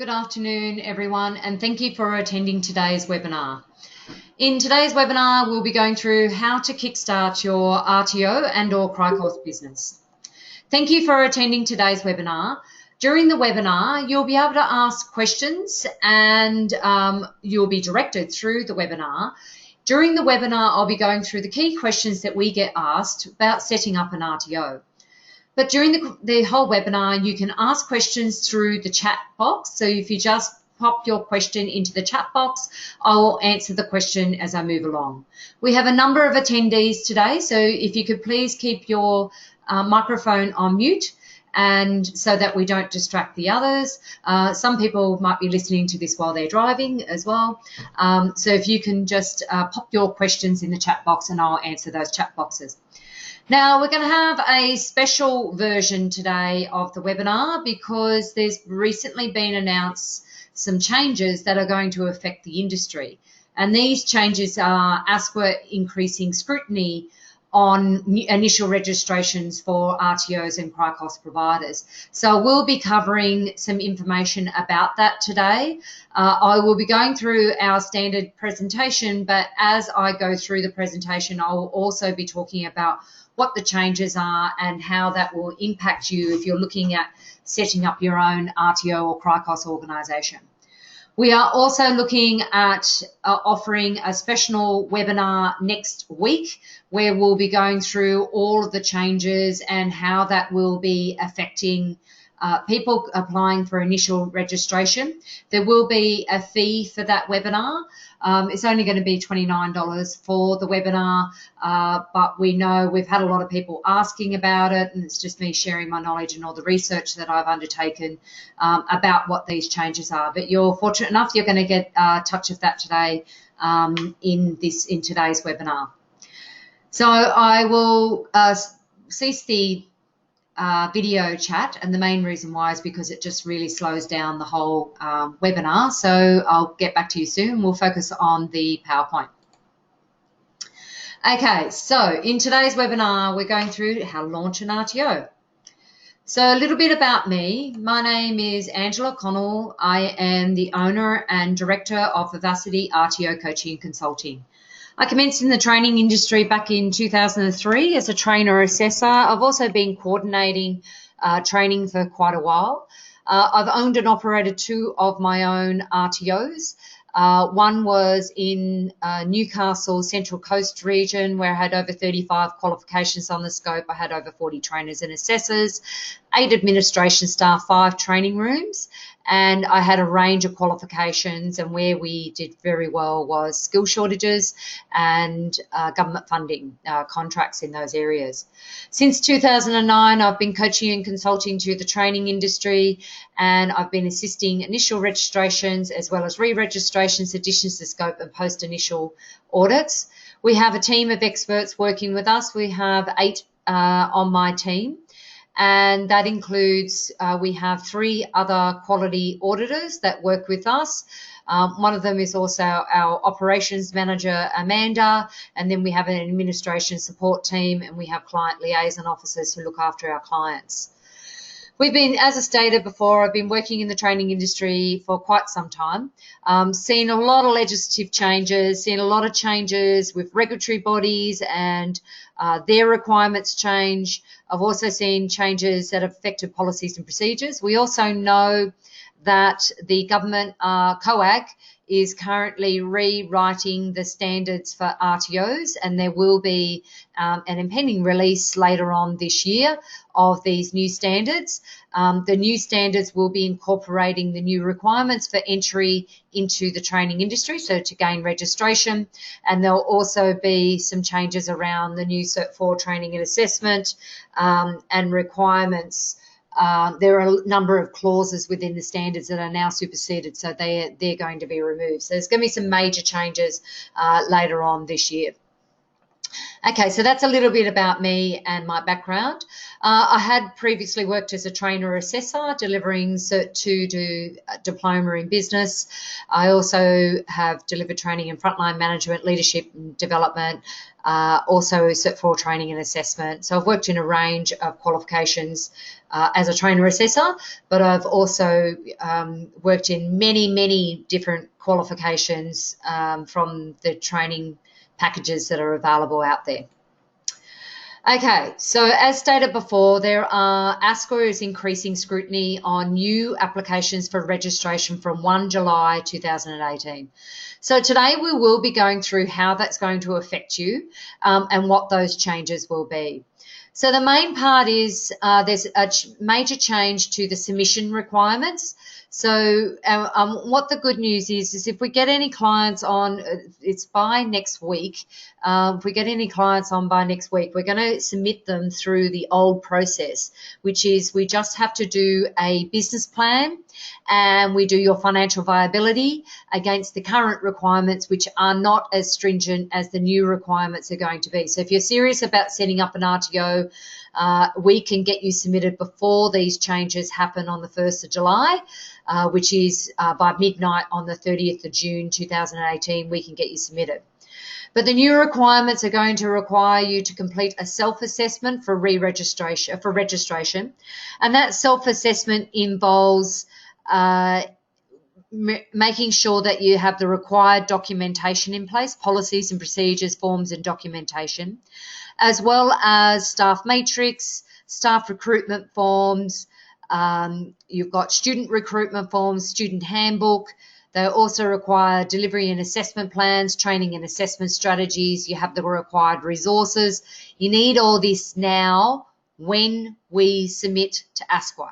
Good afternoon, everyone, and thank you for attending today's webinar. In today's webinar, we'll be going through how to kickstart your RTO and/or CRICOS business. Thank you for attending today's webinar. During the webinar, you'll be able to ask questions and you'll be directed through the webinar. During the webinar, I'll be going through the key questions that we get asked about setting up an RTO. But during the whole webinar, you can ask questions through the chat box. So if you just pop your question into the chat box, I will answer the question as I move along. We have a number of attendees today, so if you could please keep your microphone on mute, and so that we don't distract the others. Some people might be listening to this while they're driving as well. So if you can just pop your questions in the chat box and I'll answer those chat boxes. Now, we're going to have a special version today of the webinar because there's recently been announced some changes that are going to affect the industry. And these changes are ASQA increasing scrutiny on initial registrations for RTOs and CRICOS providers. So we'll be covering some information about that today. I will be going through our standard presentation, but as I go through the presentation, I will also be talking about what the changes are and how that will impact you if you're looking at setting up your own RTO or CRICOS organisation. We are also looking at offering a special webinar next week where we'll be going through all of the changes and how that will be affecting people applying for initial registration. There will be a fee for that webinar. It's only going to be $29 for the webinar, but we know we've had a lot of people asking about it, and it's just me sharing my knowledge and all the research that I've undertaken about what these changes are. But you're fortunate enough, you're going to get a touch of that today in today's webinar. So I will cease the video chat, and the main reason why is because it just really slows down the whole webinar. So I'll get back to you soon. We'll focus on the PowerPoint. Okay, so in today's webinar, we're going through how to launch an RTO. So a little bit about me. My name is Angela Connell. I am the owner and director of Vivacity RTO Coaching Consulting. I commenced in the training industry back in 2003 as a trainer assessor. I've also been coordinating training for quite a while. I've owned and operated 2 of my own RTOs. One was in Newcastle Central Coast region where I had over 35 qualifications on the scope. I had over 40 trainers and assessors, 8 administration staff, 5 training rooms, and I had a range of qualifications, and where we did very well was skill shortages and government funding contracts in those areas. Since 2009, I've been coaching and consulting to the training industry, and I've been assisting initial registrations as well as re-registrations, additions to scope and post-initial audits. We have a team of experts working with us. We have 8 on my team. And that includes, we have 3 other quality auditors that work with us. One of them is also our operations manager, Amanda, and then we have an administration support team, and we have client liaison officers who look after our clients. We've been, as I stated before, I've been working in the training industry for quite some time, seen a lot of legislative changes, seen a lot of changes with regulatory bodies and their requirements change. I've also seen changes that have affected policies and procedures. We also know that the government COAG is currently rewriting the standards for RTOs, and there will be an impending release later on this year of these new standards. The new standards will be incorporating the new requirements for entry into the training industry, so to gain registration, and there'll also be some changes around the new Cert 4 training and assessment and requirements. There are a number of clauses within the standards that are now superseded, so they're going to be removed. So there's going to be some major changes later on this year. Okay, so that's a little bit about me and my background. I had previously worked as a trainer assessor, delivering Cert 2 to diploma in business. I also have delivered training in frontline management, leadership and development, also Cert 4 training and assessment. So I've worked in a range of qualifications as a trainer assessor, but I've also worked in many different qualifications from the training packages that are available out there. Okay, so as stated before, ASQA is increasing scrutiny on new applications for registration from 1 July 2018. So today we will be going through how that's going to affect you and what those changes will be. So the main part is there's a major change to the submission requirements. So what the good news is if we get any clients on, it's by next week. If we get any clients on by next week, we're going to submit them through the old process, which is we just have to do a business plan and we do your financial viability against the current requirements, which are not as stringent as the new requirements are going to be. So if you're serious about setting up an RTO, we can get you submitted before these changes happen on the 1st of July, which is by midnight on the 30th of June 2018, we can get you submitted. But the new requirements are going to require you to complete a self-assessment for registration, and that self-assessment involves making sure that you have the required documentation in place, policies and procedures, forms and documentation, as well as staff matrix, staff recruitment forms, you've got student recruitment forms, student handbook. They also require delivery and assessment plans, training and assessment strategies. You have the required resources. You need all this now when we submit to ASQA.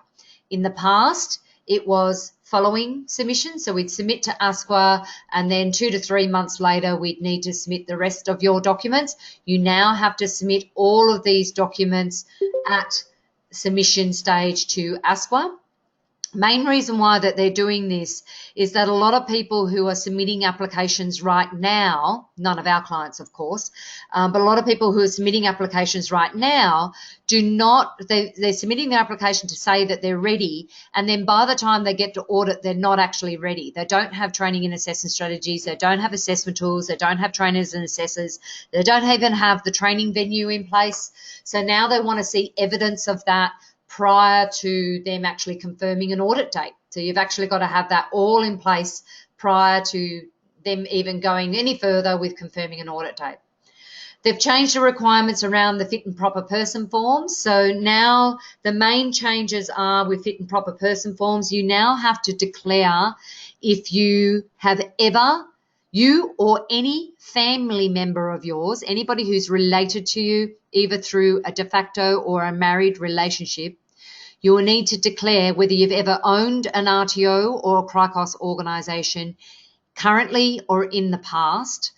In the past, it was following submission. So we'd submit to ASQA and then 2 to 3 months later, we'd need to submit the rest of your documents. You now have to submit all of these documents at submission stage to ASQA. Main reason why that they're doing this is that a lot of people who are submitting applications right now, none of our clients of course, but a lot of people who are submitting applications right now they're submitting their application to say that they're ready, and then by the time they get to audit, they're not actually ready. They don't have training and assessment strategies, they don't have assessment tools, they don't have trainers and assessors, they don't even have the training venue in place. So now they want to see evidence of that prior to them actually confirming an audit date. So you've actually got to have that all in place prior to them even going any further with confirming an audit date. They've changed the requirements around the fit and proper person forms. So now the main changes are with fit and proper person forms, you now have to declare if you have ever, you or any family member of yours, anybody who's related to you, either through a de facto or a married relationship, you will need to declare whether you've ever owned an RTO or a CRICOS organisation currently or in the past,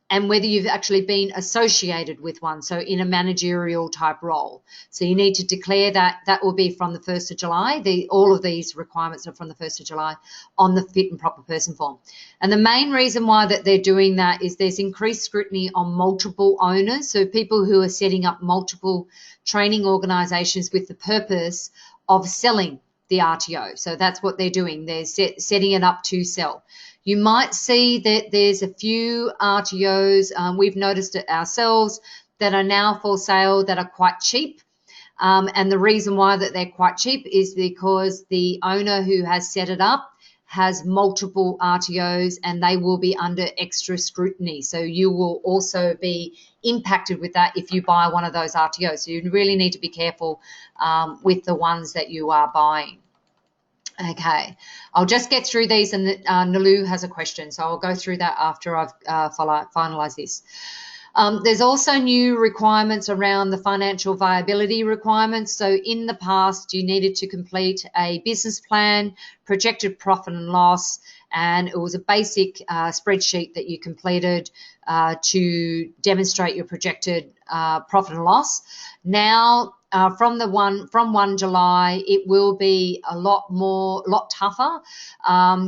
and whether you've actually been associated with one, so in a managerial type role. So you need to declare that. That will be from the 1st of July. All of these requirements are from the 1st of July on the fit and proper person form. And the main reason why that they're doing that is there's increased scrutiny on multiple owners, so people who are setting up multiple training organisations with the purpose of selling the RTO. So that's what they're doing. They're setting it up to sell. You might see that there's a few RTOs, we've noticed it ourselves, that are now for sale that are quite cheap. And the reason why that they're quite cheap is because the owner who has set it up has multiple RTOs and they will be under extra scrutiny. So you will also be impacted with that if you buy one of those RTOs. So you really need to be careful with the ones that you are buying. Okay, I'll just get through these, and Nalu has a question, so I'll go through that after I've finalised this. There's also new requirements around the financial viability requirements. So in the past, you needed to complete a business plan, projected profit and loss, and it was a basic spreadsheet that you completed to demonstrate your projected profit and loss. Now, from 1 July, it will be a lot tougher.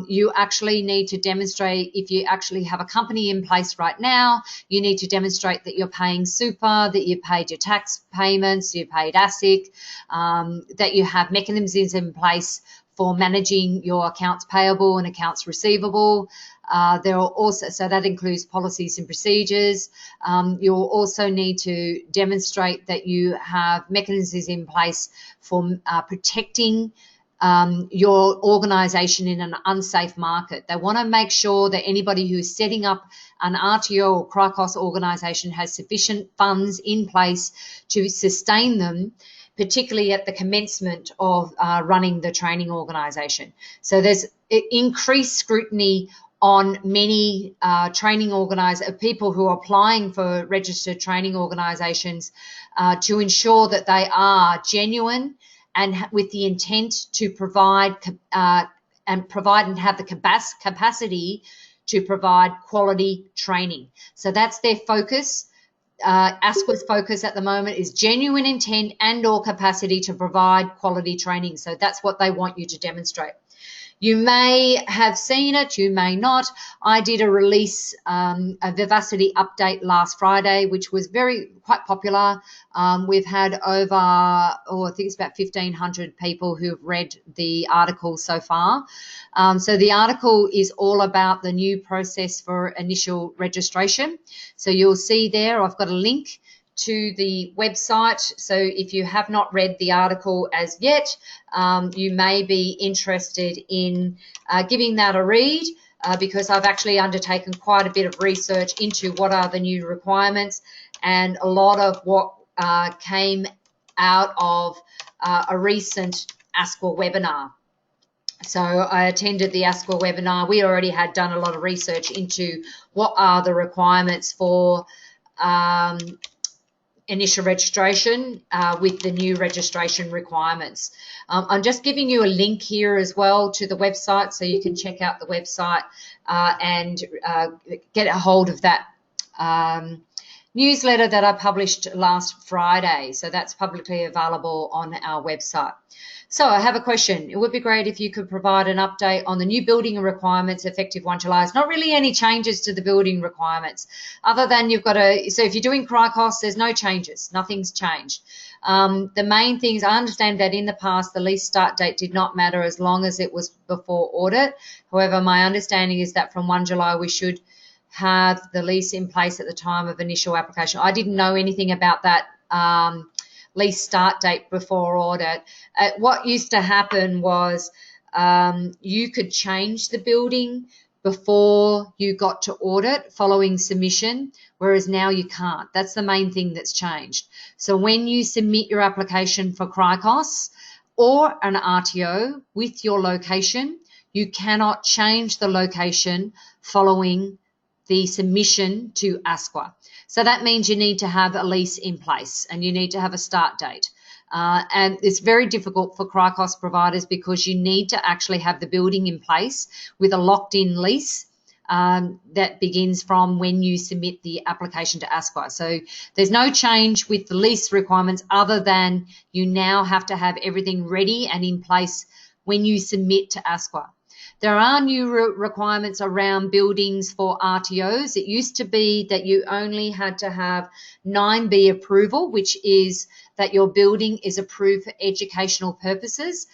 You actually need to demonstrate, if you actually have a company in place right now, you need to demonstrate that you're paying super, that you paid your tax payments, you paid ASIC, that you have mechanisms in place for managing your accounts payable and accounts receivable. There are also, so that includes policies and procedures. You'll also need to demonstrate that you have mechanisms in place for protecting your organisation in an unsafe market. They want to make sure that anybody who's setting up an RTO or CRICOS organisation has sufficient funds in place to sustain them, particularly at the commencement of running the training organisation. So there's increased scrutiny on many training people who are applying for registered training organisations to ensure that they are genuine and with the intent to provide and have the capacity to provide quality training. So that's their focus. ASQA's focus at the moment is genuine intent and or capacity to provide quality training. So that's what they want you to demonstrate. You may have seen it, you may not. I did a release, a Vivacity update last Friday, which was quite popular. We've had over, I think it's about 1,500 people who've read the article so far. So the article is all about the new process for initial registration. So you'll see there, I've got a link to the website. So if you have not read the article as yet, you may be interested in giving that a read because I've actually undertaken quite a bit of research into what are the new requirements, and a lot of what came out of a recent ASQA webinar. So I attended the ASQA webinar. We already had done a lot of research into what are the requirements for initial registration with the new registration requirements. I'm just giving you a link here as well to the website, so you can check out the website and get a hold of that newsletter that I published last Friday. So that's publicly available on our website. So I have a question. It would be great if you could provide an update on the new building requirements effective 1 July. It's not really any changes to the building requirements other than you've got to, so if you're doing CRICOS, there's no changes. Nothing's changed. The main things, I understand that in the past, the lease start date did not matter as long as it was before audit. However, my understanding is that from 1 July, we should have the lease in place at the time of initial application. I didn't know anything about that lease start date before audit. What used to happen was you could change the building before you got to audit following submission, whereas now you can't. That's the main thing that's changed. So when you submit your application for CRICOS or an RTO with your location, you cannot change the location following the submission to ASQA. So that means you need to have a lease in place and you need to have a start date. And it's very difficult for CRICOS providers because you need to actually have the building in place with a locked-in lease that begins from when you submit the application to ASQA. So there's no change with the lease requirements other than you now have to have everything ready and in place when you submit to ASQA. There are new requirements around buildings for RTOs. It used to be that you only had to have 9B approval, which is that your building is approved for educational purposes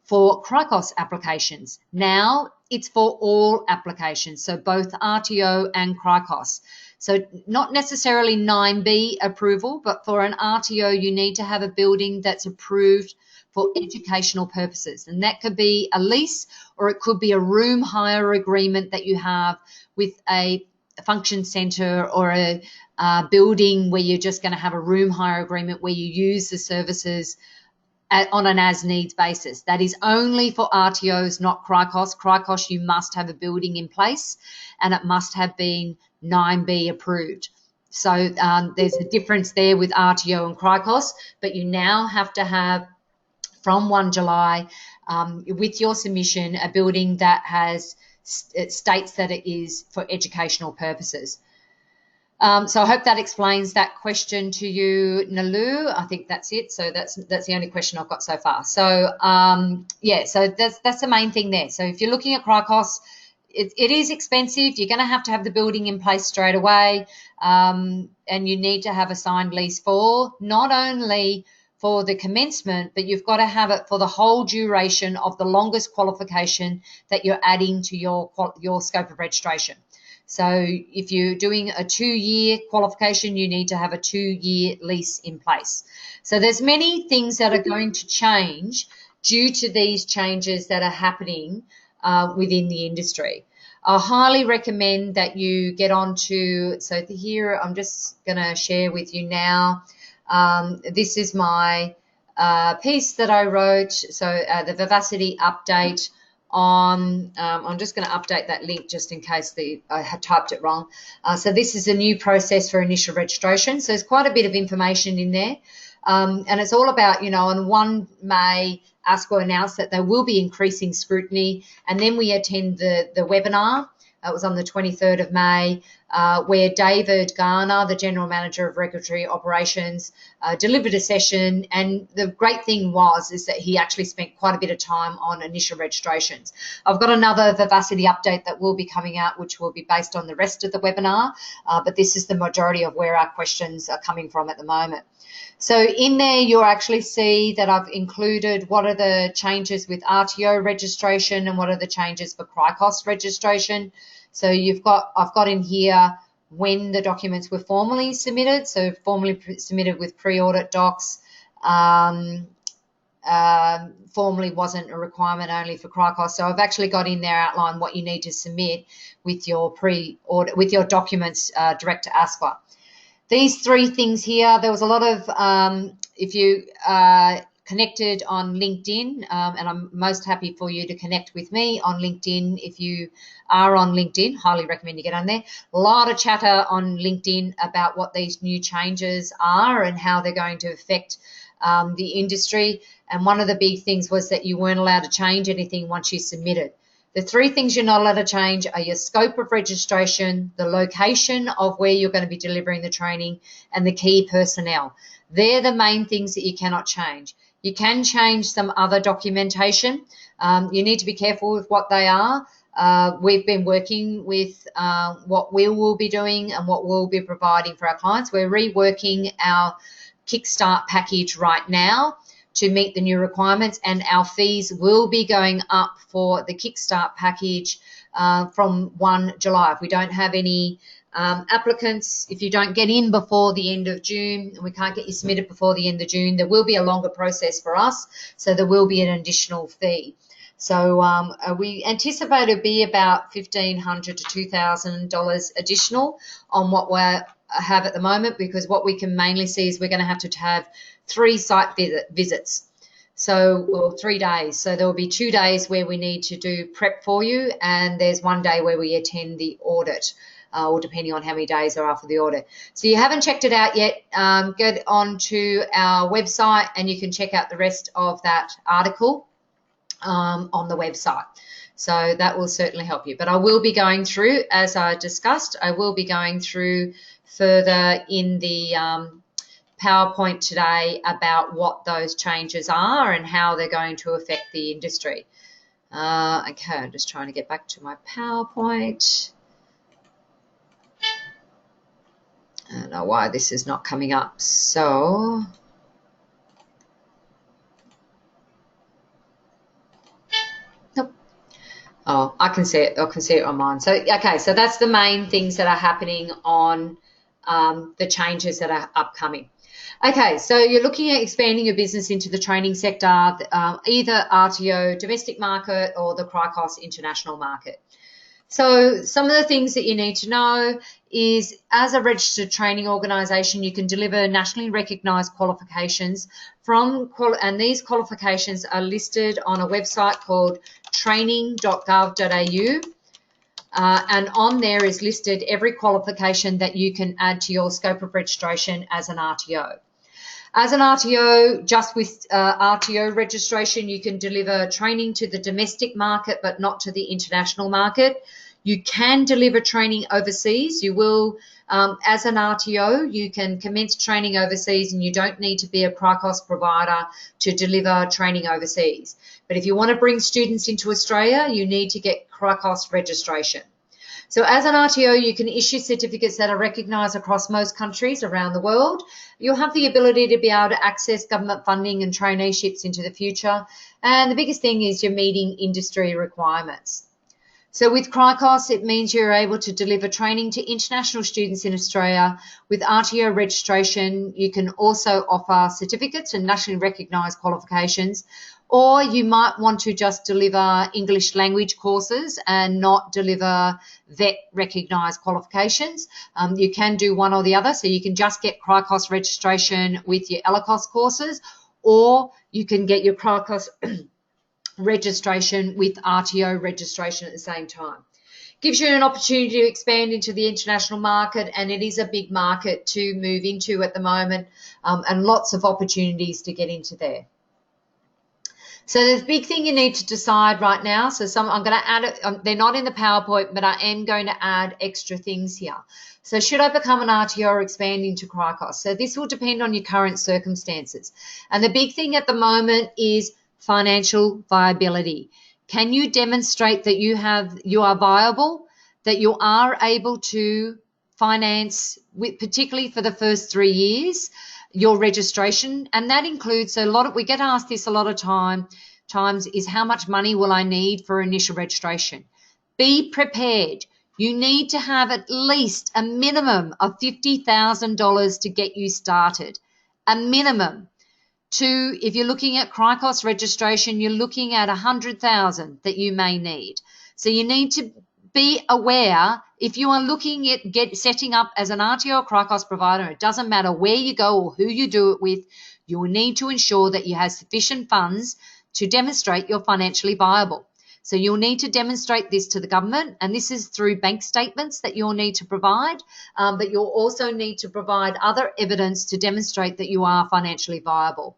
for CRICOS applications. Now it's for all applications, so both RTO and CRICOS. So not necessarily 9B approval, but for an RTO you need to have a building that's approved for educational purposes, and that could be a lease or it could be a room hire agreement that you have with a function centre or a building where you're just going to have a room hire agreement where you use the services on an as-needs basis. That is only for RTOs, not CRICOS. CRICOS, you must have a building in place and it must have been 9B approved. So there's a difference there with RTO and CRICOS, but you now have to have from 1 July with your submission a building that has it states that it is for educational purposes. So I hope that explains that question to you, Nalu. I think that's it. So that's the only question I've got so far. So yeah, so that's the main thing there. So if you're looking at CRICOS, it is expensive. You're going to have the building in place straight away, and you need to have a signed lease for not only for the commencement, but you've got to have it for the whole duration of the longest qualification that you're adding to your scope of registration. So if you're doing a 2-year qualification, you need to have a 2-year lease in place. So there's many things that are going to change due to these changes that are happening within the industry. I highly recommend that you get onto, so here I'm just going to share with you now. This is my piece that I wrote, so the Vivacity update on, I'm just going to update that link just in case I had typed it wrong. So this is a new process for initial registration. So there's quite a bit of information in there. And it's all about, on 1 May, ASCO announced that they will be increasing scrutiny, and then we attend the webinar. It was on the 23rd of May, where David Garner, the General Manager of Regulatory Operations, delivered a session. And the great thing is that he actually spent quite a bit of time on initial registrations. I've got another Vivacity update that will be coming out, which will be based on the rest of the webinar, but this is the majority of where our questions are coming from at the moment. So in there, you'll actually see that I've included what are the changes with RTO registration and what are the changes for CRICOS registration. So I've got in here when the documents were formally submitted. So formally submitted with pre-audit docs. Formally wasn't a requirement, only for CRICOS. So I've actually got in there outline what you need to submit with your pre-audit, with your documents direct to ASQA. These 3 things here, there was a lot of, if you connected on LinkedIn, and I'm most happy for you to connect with me on LinkedIn. If you are on LinkedIn, highly recommend you get on there. A lot of chatter on LinkedIn about what these new changes are and how they're going to affect the industry. And one of the big things was that you weren't allowed to change anything once you submitted. The 3 things you're not allowed to change are your scope of registration, the location of where you're going to be delivering the training, and the key personnel. They're the main things that you cannot change. You can change some other documentation. You need to be careful with what they are. We've been working with what we will be doing and what we'll be providing for our clients. We're reworking our KickStart package right now to meet the new requirements, and our fees will be going up for the KickStart package from 1 July. If we don't have any applicants, if you don't get in before the end of June, and we can't get you submitted before the end of June, there will be a longer process for us, so there will be an additional fee. So we anticipate it'll be about $1,500 to $2,000 additional on what we have at the moment, because what we can mainly see is we're going to have 3 site visits. So, or 3 days. So there will be 2 days where we need to do prep for you, and there's 1 day where we attend the audit, or depending on how many days are after the audit. So you haven't checked it out yet, get onto our website and you can check out the rest of that article on the website. So that will certainly help you. But I will be going through, as I discussed, I will be going through further in the PowerPoint today about what those changes are and how they're going to affect the industry. Okay, I'm just trying to get back to my PowerPoint. I don't know why this is not coming up. So nope. Oh, I can see it. I can see it on mine. So okay, so that's the main things that are happening on the changes that are upcoming. Okay, so you're looking at expanding your business into the training sector, either RTO domestic market or the CRICOS international market. So some of the things that you need to know is, as a registered training organisation, you can deliver nationally recognised qualifications and these qualifications are listed on a website called training.gov.au. And on there is listed every qualification that you can add to your scope of registration as an RTO. As an RTO, just with RTO registration, you can deliver training to the domestic market but not to the international market. You can deliver training overseas. You will As an RTO, you can commence training overseas and you don't need to be a CRICOS provider to deliver training overseas. But if you want to bring students into Australia, you need to get CRICOS registration. So as an RTO, you can issue certificates that are recognised across most countries around the world. You'll have the ability to be able to access government funding and traineeships into the future. And the biggest thing is you're meeting industry requirements. So with CRICOS, it means you're able to deliver training to international students in Australia. With RTO registration, you can also offer certificates and nationally recognised qualifications, or you might want to just deliver English language courses and not deliver VET recognised qualifications. You can do one or the other, so you can just get CRICOS registration with your ELICOS courses, or you can get your CRICOS registration with RTO registration at the same time. Gives you an opportunity to expand into the international market, and it is a big market to move into at the moment, and lots of opportunities to get into there. So the big thing you need to decide right now, I'm going to add it, they're not in the PowerPoint, but I am going to add extra things here. So should I become an RTO or expand into CRICOS? So this will depend on your current circumstances. And the big thing at the moment is financial viability. Can you demonstrate that you are viable, that you are able to finance, particularly for the first 3 years, your registration? And that includes, we get asked this a lot of times is how much money will I need for initial registration? Be prepared. You need to have at least a minimum of $50,000 to get you started. A minimum. Two, if you're looking at CRICOS registration, you're looking at $100,000 that you may need. So you need to be aware, if you are looking at setting up as an RTO or CRICOS provider, it doesn't matter where you go or who you do it with, you will need to ensure that you have sufficient funds to demonstrate you're financially viable. So you'll need to demonstrate this to the government, and this is through bank statements that you'll need to provide, but you'll also need to provide other evidence to demonstrate that you are financially viable.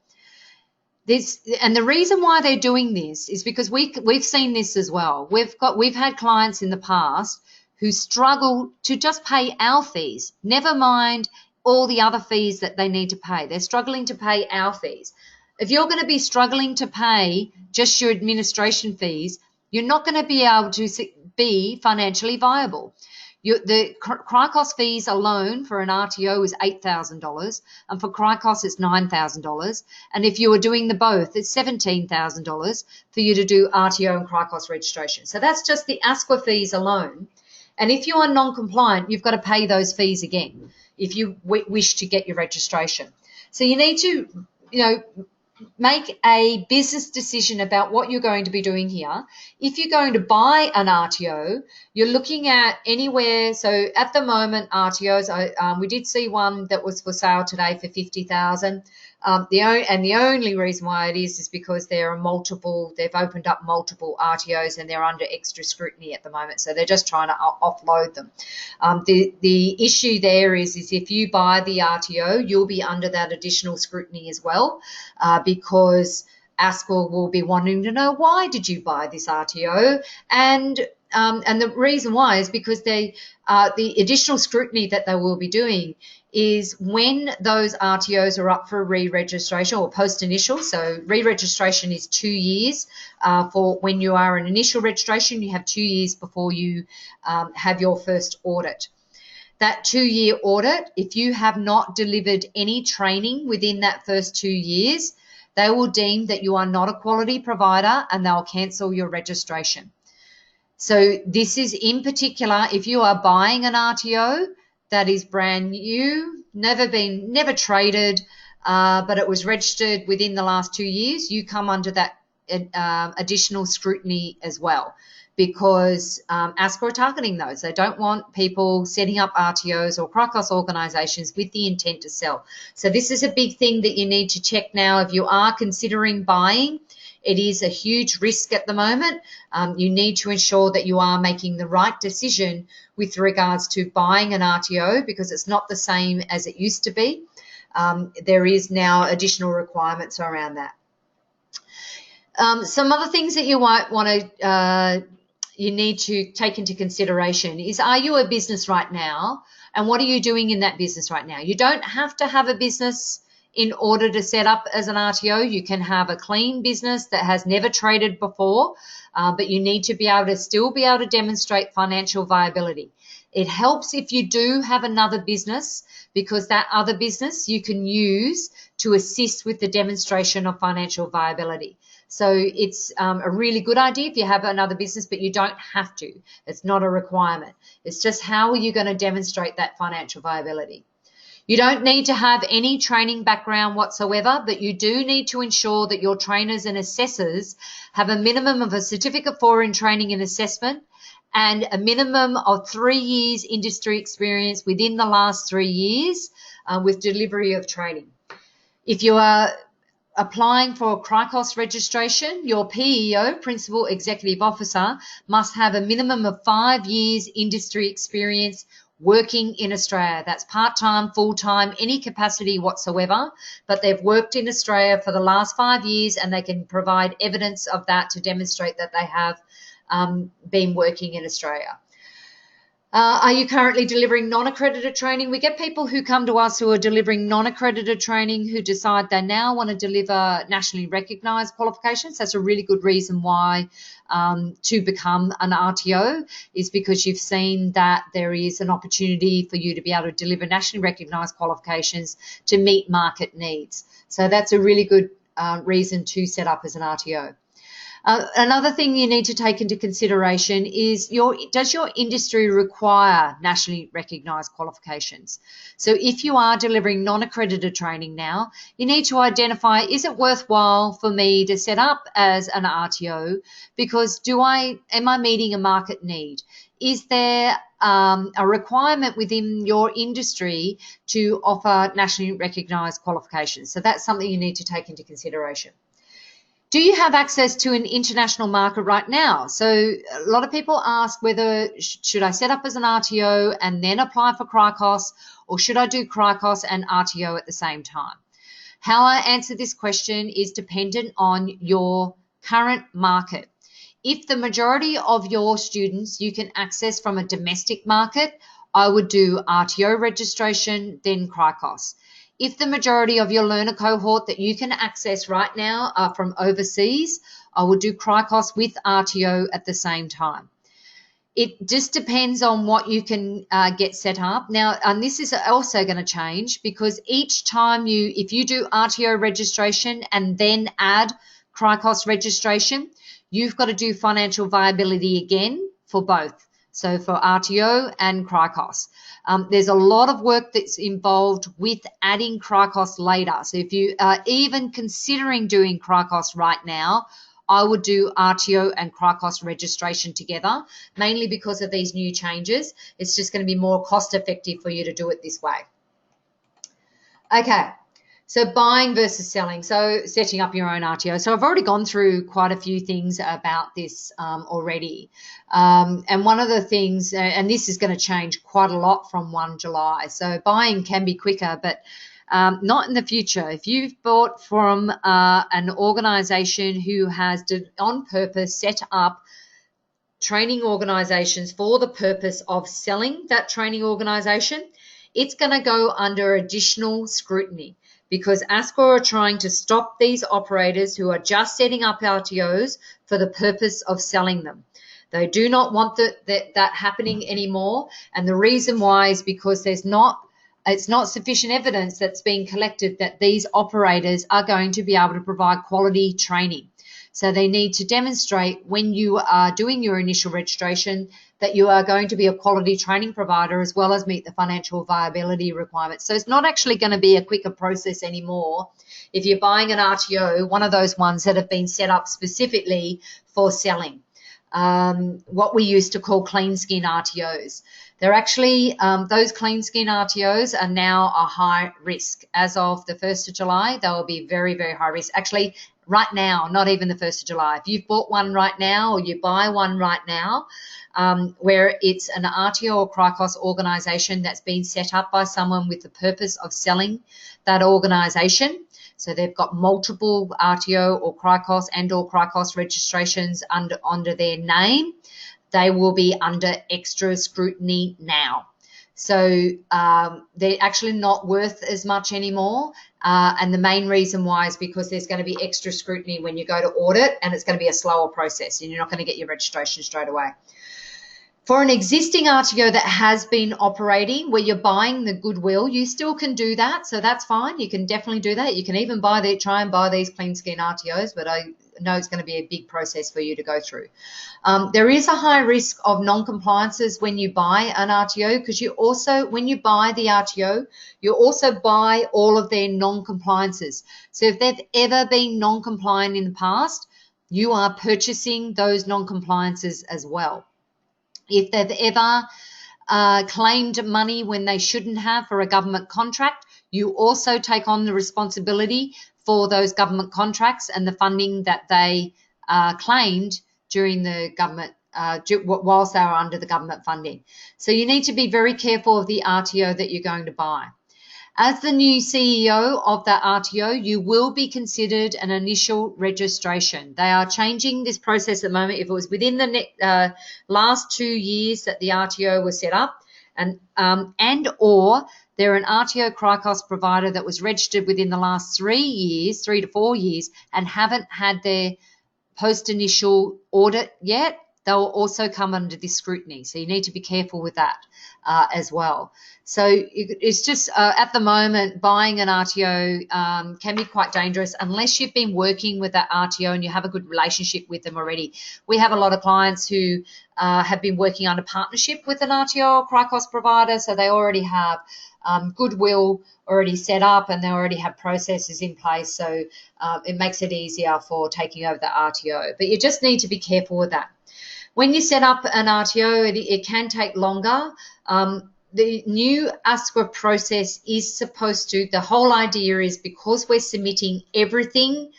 And the reason why they're doing this is because we've seen this as well. We've had clients in the past who struggle to just pay our fees, never mind all the other fees that they need to pay. They're struggling to pay our fees. If you're going to be struggling to pay just your administration fees, you're not going to be able to be financially viable. The CRICOS fees alone for an RTO is $8,000, and for CRICOS it's $9,000. And if you were doing the both, it's $17,000 for you to do RTO and CRICOS registration. So that's just the ASQA fees alone. And if you are non-compliant, you've got to pay those fees again if you wish to get your registration. So you need to, make a business decision about what you're going to be doing here. If you're going to buy an RTO, you're looking at anywhere. So at the moment, RTOs, we did see one that was for sale today for $50,000. The only reason why it is because they've opened up multiple RTOs and they're under extra scrutiny at the moment. So they're just trying to offload them. The issue there is if you buy the RTO, you'll be under that additional scrutiny as well, because ASQA will be wanting to know, why did you buy this RTO? And the reason why is because the additional scrutiny that they will be doing is when those RTOs are up for re-registration or post-initial. So re-registration is 2 years for when you are an initial registration. You have 2 years before you have your first audit. That 2-year audit, if you have not delivered any training within that first 2 years, they will deem that you are not a quality provider and they'll cancel your registration. So this is in particular, if you are buying an RTO that is brand new, never traded, but it was registered within the last 2 years, you come under that additional scrutiny as well, because ASQA are targeting those. They don't want people setting up RTOs or CRICOS organisations with the intent to sell. So this is a big thing that you need to check now if you are considering buying. It is a huge risk at the moment. You need to ensure that you are making the right decision with regards to buying an RTO, because it's not the same as it used to be. There is now additional requirements around that. Some other things that you might want to you need to take into consideration is, are you a business right now? and what are you doing in that business right now. You don't have to have a business in order to set up as an RTO. You can have a clean business that has never traded before, but you need to be able to still be able to demonstrate financial viability. It helps if you do have another business, because that other business you can use to assist with the demonstration of financial viability. So it's a really good idea if you have another business, but you don't have to. It's not a requirement. It's just how are you going to demonstrate that financial viability. You don't need to have any training background whatsoever, but you do need to ensure that your trainers and assessors have a minimum of a Certificate 4 in Training and Assessment and a minimum of 3 years industry experience within the last 3 years with delivery of training. If you are applying for a CRICOS registration, your PEO, Principal Executive Officer, must have a minimum of 5 years industry experience working in Australia. That's part-time, full-time, any capacity whatsoever, but they've worked in Australia for the last 5 years and they can provide evidence of that to demonstrate that they have been working in Australia. Are you currently delivering non-accredited training? We get people who come to us who are delivering non-accredited training who decide they now want to deliver nationally recognised qualifications. That's a really good reason why to become an RTO, is because you've seen that there is an opportunity for you to be able to deliver nationally recognised qualifications to meet market needs. So that's a really good reason to set up as an RTO. Another thing you need to take into consideration is does your industry require nationally recognised qualifications? So if you are delivering non-accredited training now, you need to identify, is it worthwhile for me to set up as an RTO? Because am I meeting a market need? Is there a requirement within your industry to offer nationally recognised qualifications? So that's something you need to take into consideration. Do you have access to an international market right now? So a lot of people ask whether should I set up as an RTO and then apply for CRICOS, or should I do CRICOS and RTO at the same time? How I answer this question is dependent on your current market. If the majority of your students you can access from a domestic market, I would do RTO registration, then CRICOS. If the majority of your learner cohort that you can access right now are from overseas, I will do CRICOS with RTO at the same time. It just depends on what you can get set up. Now, and this is also going to change, because each time if you do RTO registration and then add CRICOS registration, you've got to do financial viability again for both. So for RTO and CRICOS. There's a lot of work that's involved with adding CRICOS later. So if you are even considering doing CRICOS right now, I would do RTO and CRICOS registration together, mainly because of these new changes. It's just going to be more cost effective for you to do it this way. Okay. So buying versus selling, so setting up your own RTO. So I've already gone through quite a few things about this already. And one of the things, and this is going to change quite a lot from 1 July. So buying can be quicker, but not in the future. If you've bought from an organisation who has on purpose set up training organisations for the purpose of selling that training organisation, it's going to go under additional scrutiny, because ASCOR are trying to stop these operators who are just setting up RTOs for the purpose of selling them. They do not want that happening anymore, and the reason why is because it's not sufficient evidence that's being collected that these operators are going to be able to provide quality training. So they need to demonstrate when you are doing your initial registration that you are going to be a quality training provider as well as meet the financial viability requirements. So it's not actually going to be a quicker process anymore if you're buying an RTO, one of those ones that have been set up specifically for selling, what we used to call clean skin RTOs. They're actually, those clean skin RTOs are now a high risk. As of the 1st of July, they will be very, very high risk. Actually, right now, not even the 1st of July. If you've bought one right now or you buy one right now, where it's an RTO or CRICOS organisation that's been set up by someone with the purpose of selling that organisation, so they've got multiple RTO or CRICOS and or CRICOS registrations under their name, they will be under extra scrutiny now. So they're actually not worth as much anymore. And the main reason why is because there's going to be extra scrutiny when you go to audit, and it's going to be a slower process, and you're not going to get your registration straight away. For an existing RTO that has been operating, where you're buying the goodwill, you still can do that. So that's fine. You can definitely do that. You can even try and buy these clean skin RTOs, but I know it's going to be a big process for you to go through. There is a high risk of non-compliances when you buy an RTO, because you also, when you buy the RTO, you also buy all of their non-compliances. So if they've ever been non-compliant in the past, you are purchasing those non-compliances as well. If they've ever claimed money when they shouldn't have for a government contract, you also take on the responsibility for those government contracts and the funding that they claimed during the government, whilst they were under the government funding. So you need to be very careful of the RTO that you're going to buy. As the new CEO of that RTO, you will be considered an initial registration. They are changing this process at the moment. If it was within the last 2 years that the RTO was set up, and or they're an RTO CRICOS provider that was registered within the last 3 to 4 years, and haven't had their post-initial audit yet, they'll also come under this scrutiny. So you need to be careful with that as well. So it's just at the moment, buying an RTO can be quite dangerous unless you've been working with that RTO and you have a good relationship with them already. We have a lot of clients who have been working under partnership with an RTO or CRICOS provider, so they already have goodwill already set up and they already have processes in place. So it makes it easier for taking over the RTO. But you just need to be careful with that. When you set up an RTO, it can take longer. The new ASQA process is supposed to, the whole idea is because we're submitting everything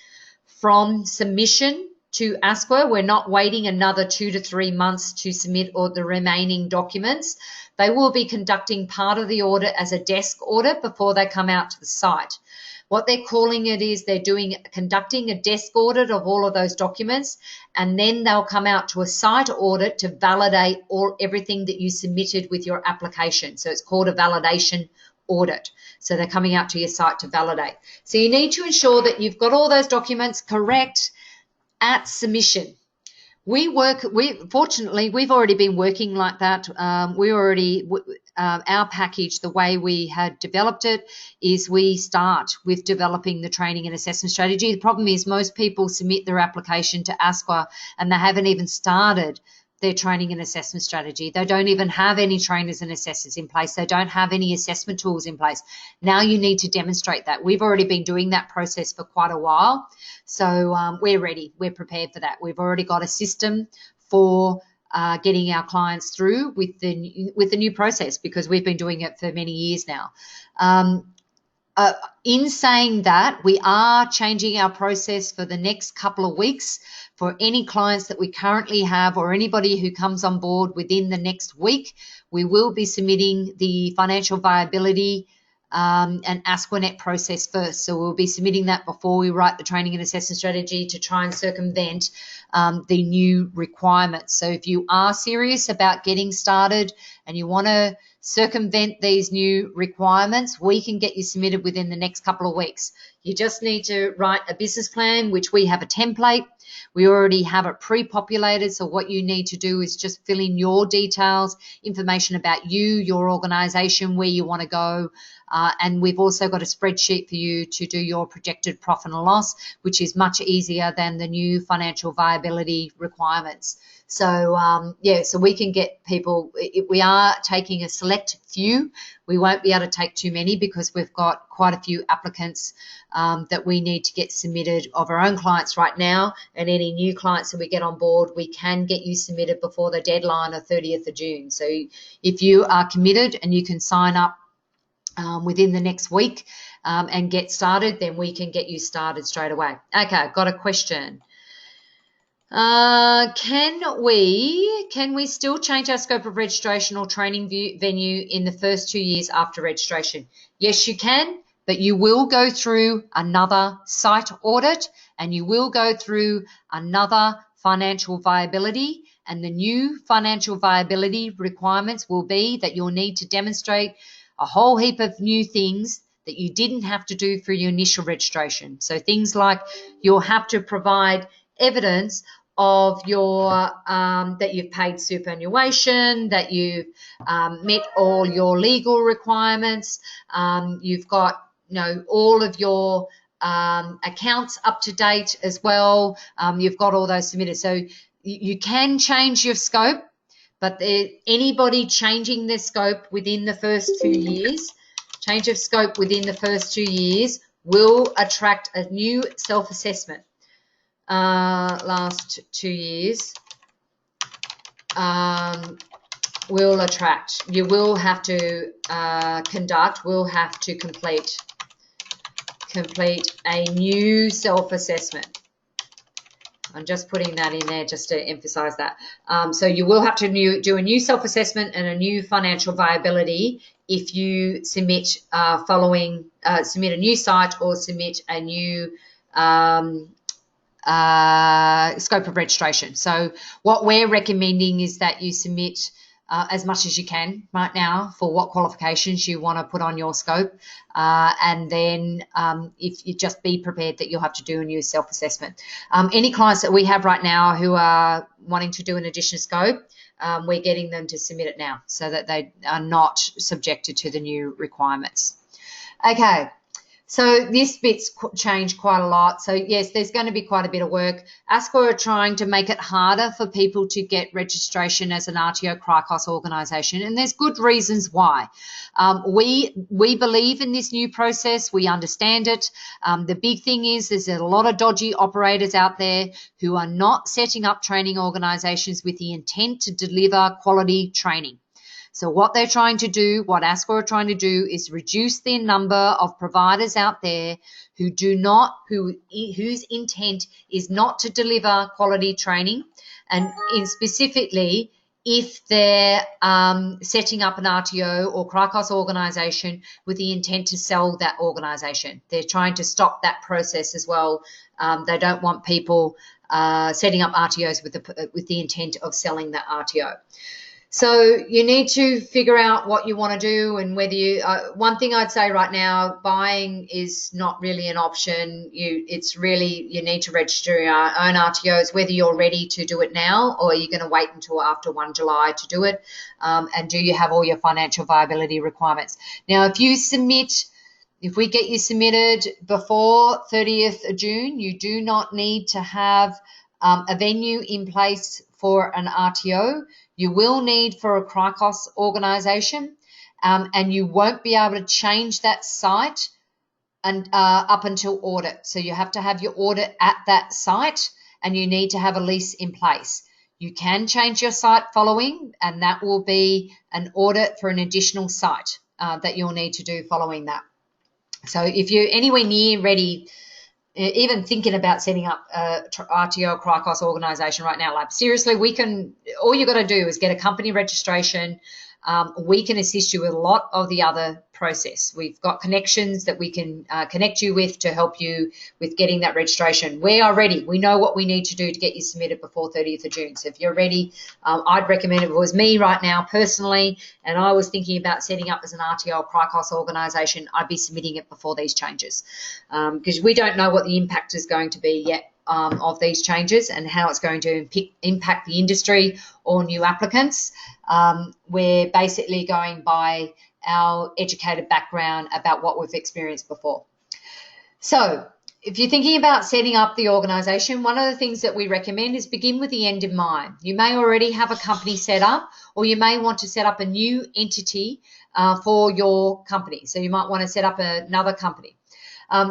from submission to ASQA, we're not waiting another 2 to 3 months to submit all the remaining documents. They will be conducting part of the audit as a desk audit before they come out to the site. What they're calling it is they're conducting a desk audit of all of those documents, and then they'll come out to a site audit to validate everything that you submitted with your application. So it's called a validation audit. So they're coming out to your site to validate. So you need to ensure that you've got all those documents correct at submission. Fortunately, we've already been working like that. Our package, the way we had developed it, is we start with developing the training and assessment strategy. The problem is most people submit their application to ASQA and they haven't even started their training and assessment strategy. They don't even have any trainers and assessors in place. They don't have any assessment tools in place. Now you need to demonstrate that. We've already been doing that process for quite a while. So we're ready. We're prepared for that. We've already got a system for getting our clients through with the new process, because we've been doing it for many years now. In saying that, we are changing our process for the next couple of weeks. For any clients that we currently have or anybody who comes on board within the next week, we will be submitting the financial viability and ASQAnet process first. So we'll be submitting that before we write the training and assessment strategy to try and circumvent the new requirements. So if you are serious about getting started and you want to circumvent these new requirements, we can get you submitted within the next couple of weeks. You just need to write a business plan, which we have a template. We already have it pre-populated, so what you need to do is just fill in your details, information about you, your organisation, where you want to go, and we've also got a spreadsheet for you to do your projected profit and loss, which is much easier than the new financial viability requirements. So, so we can get people, we are taking a select few. We won't be able to take too many because we've got quite a few applicants that we need to get submitted of our own clients right now, and any new clients that we get on board, we can get you submitted before the deadline of 30th of June. So if you are committed and you can sign up within the next week and get started, then we can get you started straight away. Okay, I've got a question. Can we still change our scope of registration or training venue in the first 2 years after registration? Yes, you can, but you will go through another site audit and you will go through another financial viability, and the new financial viability requirements will be that you'll need to demonstrate a whole heap of new things that you didn't have to do for your initial registration. So things like you'll have to provide evidence of your that you've paid superannuation, that you've met all your legal requirements, you've got all of your accounts up to date as well. You've got all those submitted. So you can change your scope, but anybody changing their scope within the first 2 years, change of scope within the first 2 years will attract a new self-assessment. Last 2 years will attract. You will have to complete a new self-assessment. I'm just putting that in there just to emphasize that. So you will have to do a new self-assessment and a new financial viability if you submit submit a new site or submit a new scope of registration. So what we're recommending is that you submit as much as you can right now for what qualifications you want to put on your scope, and then if you just be prepared that you'll have to do a new self-assessment. Any clients that we have right now who are wanting to do an additional scope, we're getting them to submit it now so that they are not subjected to the new requirements. Okay. So this bit's changed quite a lot. So yes, there's going to be quite a bit of work. ASCO are trying to make it harder for people to get registration as an RTO CRICOS organisation, and there's good reasons why. We believe in this new process. We understand it. The big thing is there's a lot of dodgy operators out there who are not setting up training organisations with the intent to deliver quality training. So what they're trying to do, what ASCO are trying to do, is reduce the number of providers out there whose intent is not to deliver quality training, and specifically if they're setting up an RTO or CRICOS organisation with the intent to sell that organisation. They're trying to stop that process as well. They don't want people setting up RTOs with the intent of selling that RTO. So you need to figure out what you want to do, and whether you, one thing I'd say right now, buying is not really an option. You need to register your own RTOs, whether you're ready to do it now or you're going to wait until after 1 July to do it. And do you have all your financial viability requirements? Now, if we get you submitted before 30th of June, you do not need to have a venue in place for an RTO. You will need for a CRICOS organisation, and you won't be able to change that site up until audit. So you have to have your audit at that site, and you need to have a lease in place. You can change your site following, and that will be an audit for an additional site that you'll need to do following that. So if you're anywhere near ready, even thinking about setting up a RTO CRICOS organisation right now, like seriously, all you got to do is get a company registration. We can assist you with a lot of the other process. We've got connections that we can connect you with to help you with getting that registration. We are ready. We know what we need to do to get you submitted before 30th of June. So if you're ready, I'd recommend, if it was me right now personally, and I was thinking about setting up as an RTO CRICOS organisation, I'd be submitting it before these changes, because we don't know what the impact is going to be yet of these changes and how it's going to impact the industry or new applicants. We're basically going by our educated background about what we've experienced before. So if you're thinking about setting up the organisation, one of the things that we recommend is begin with the end in mind. You may already have a company set up, or you may want to set up a new entity for your company. So you might want to set up another company.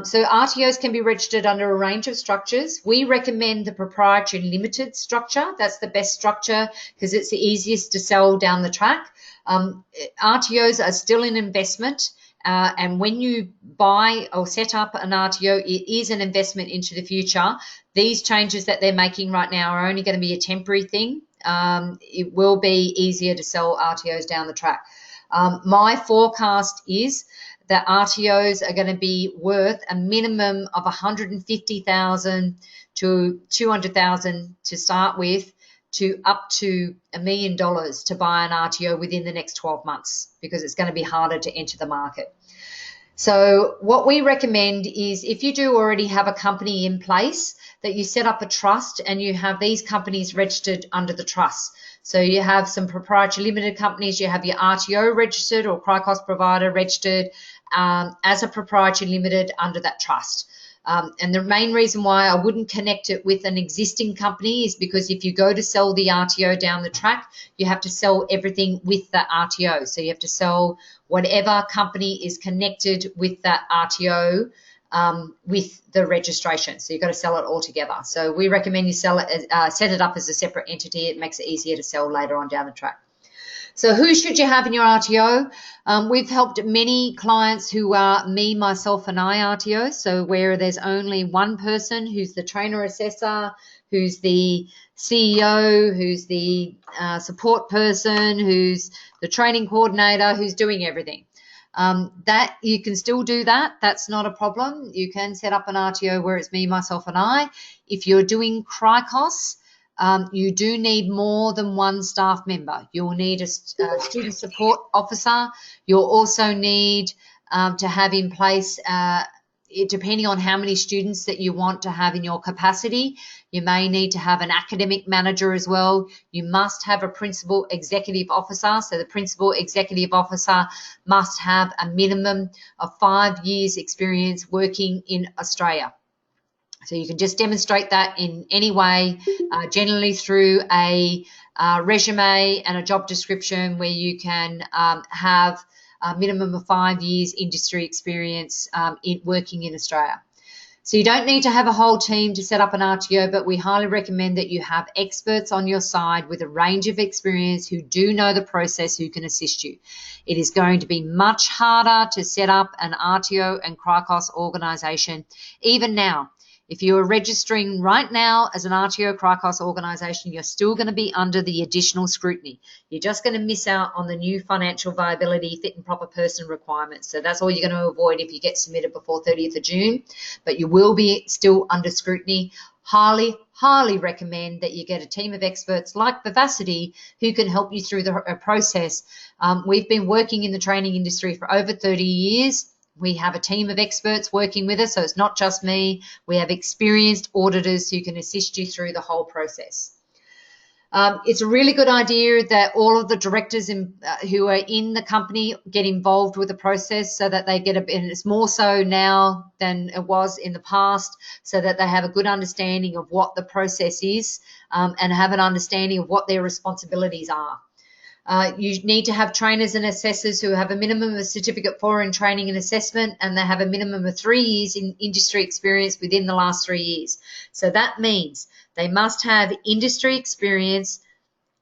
So RTOs can be registered under a range of structures. We recommend the proprietary limited structure. That's the best structure because it's the easiest to sell down the track. RTOs are still an investment, and when you buy or set up an RTO, it is an investment into the future. These changes that they're making right now are only going to be a temporary thing. It will be easier to sell RTOs down the track. My forecast is that RTOs are going to be worth a minimum of $150,000 to $200,000 to start with, to up to $1 million to buy an RTO within the next 12 months, because it's going to be harder to enter the market. So what we recommend is, if you do already have a company in place, that you set up a trust and you have these companies registered under the trust. So you have some proprietary limited companies, you have your RTO registered or CRICOS provider registered as a proprietary limited under that trust. And the main reason why I wouldn't connect it with an existing company is because if you go to sell the RTO down the track, you have to sell everything with that RTO. So you have to sell whatever company is connected with that RTO with the registration. So you've got to sell it all together. So we recommend you sell it, set it up as a separate entity. It makes it easier to sell later on down the track. So who should you have in your RTO? We've helped many clients who are me, myself, and I RTOs. So where there's only one person who's the trainer assessor, who's the CEO, who's the support person, who's the training coordinator, who's doing everything. That you can still do that. That's not a problem. You can set up an RTO where it's me, myself, and I. If you're doing CRICOS, you do need more than one staff member. You'll need a student support officer. You'll also need to have in place, depending on how many students that you want to have in your capacity, you may need to have an academic manager as well. You must have a principal executive officer. So the principal executive officer must have a minimum of 5 years experience working in Australia. So you can just demonstrate that in any way, generally through a resume and a job description where you can have a minimum of 5 years industry experience in working in Australia. So you don't need to have a whole team to set up an RTO, but we highly recommend that you have experts on your side with a range of experience who do know the process, who can assist you. It is going to be much harder to set up an RTO and CRICOS organisation even now. If you are registering right now as an RTO CRICOS organisation, you're still going to be under the additional scrutiny. You're just going to miss out on the new financial viability, fit and proper person requirements. So that's all you're going to avoid if you get submitted before 30th of June. But you will be still under scrutiny. Highly, highly recommend that you get a team of experts like Vivacity who can help you through the process. We've been working in the training industry for over 30 years. We have a team of experts working with us, so it's not just me. We have experienced auditors who can assist you through the whole process. It's a really good idea that all of the directors who are in the company get involved with the process so that they get and it's more so now than it was in the past, so that they have a good understanding of what the process is and have an understanding of what their responsibilities are. You need to have trainers and assessors who have a minimum of a certificate 4 in training and assessment, and they have a minimum of 3 years in industry experience within the last 3 years. So that means they must have industry experience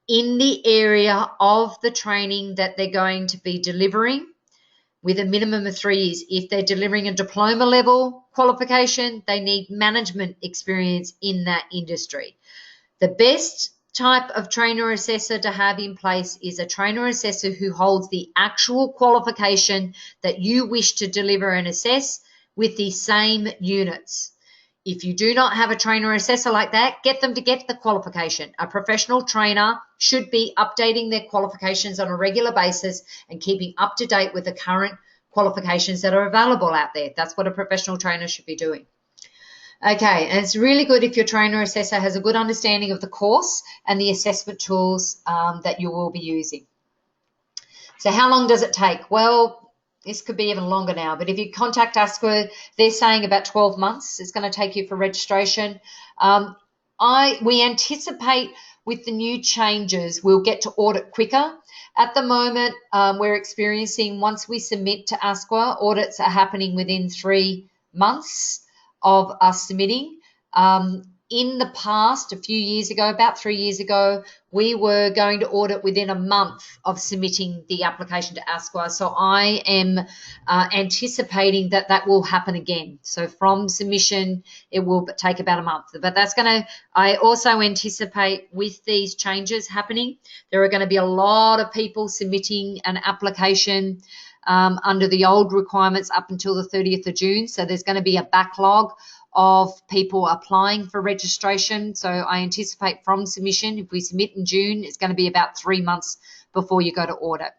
in the area of the training that they're going to be delivering with a minimum of 3 years. If they're delivering a diploma level qualification, they need management experience in that industry. The best type of trainer assessor to have in place is a trainer assessor who holds the actual qualification that you wish to deliver and assess with the same units. If you do not have a trainer assessor like that, get them to get the qualification. A professional trainer should be updating their qualifications on a regular basis and keeping up to date with the current qualifications that are available out there. That's what a professional trainer should be doing. Okay, and it's really good if your trainer assessor has a good understanding of the course and the assessment tools that you will be using. So how long does it take? Well, this could be even longer now, but if you contact ASQA, they're saying about 12 months it's going to take you for registration. We anticipate with the new changes, we'll get to audit quicker. At the moment, we're experiencing, once we submit to ASQA, audits are happening within 3 months of us submitting. In the past, a few years ago, about 3 years ago, we were going to audit within a month of submitting the application to ASQA. So I am anticipating that that will happen again. So from submission, it will take about a month. But that's going to, I also anticipate with these changes happening, there are going to be a lot of people submitting an application under the old requirements up until the 30th of June. So there's going to be a backlog of people applying for registration. So I anticipate from submission, if we submit in June, it's going to be about 3 months before you go to audit.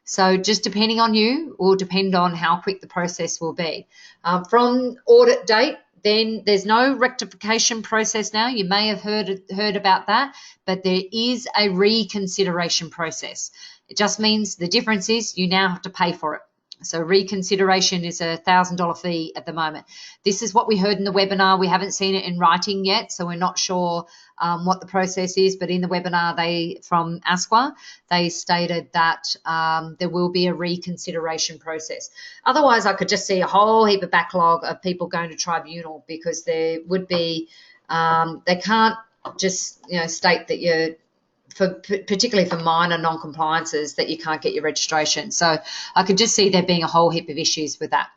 So just depending on you will depend on how quick the process will be. From audit date, then there's no rectification process now. You may have heard about that, but there is a reconsideration process. It just means the difference is you now have to pay for it. So reconsideration is a $1,000 fee at the moment. This is what we heard in the webinar. We haven't seen it in writing yet, so we're not sure what the process is. But in the webinar, from ASQA, they stated that there will be a reconsideration process. Otherwise, I could just see a whole heap of backlog of people going to tribunal, because there would be they can't just state that you're, particularly for minor non-compliances, that you can't get your registration. So I could just see there being a whole heap of issues with that.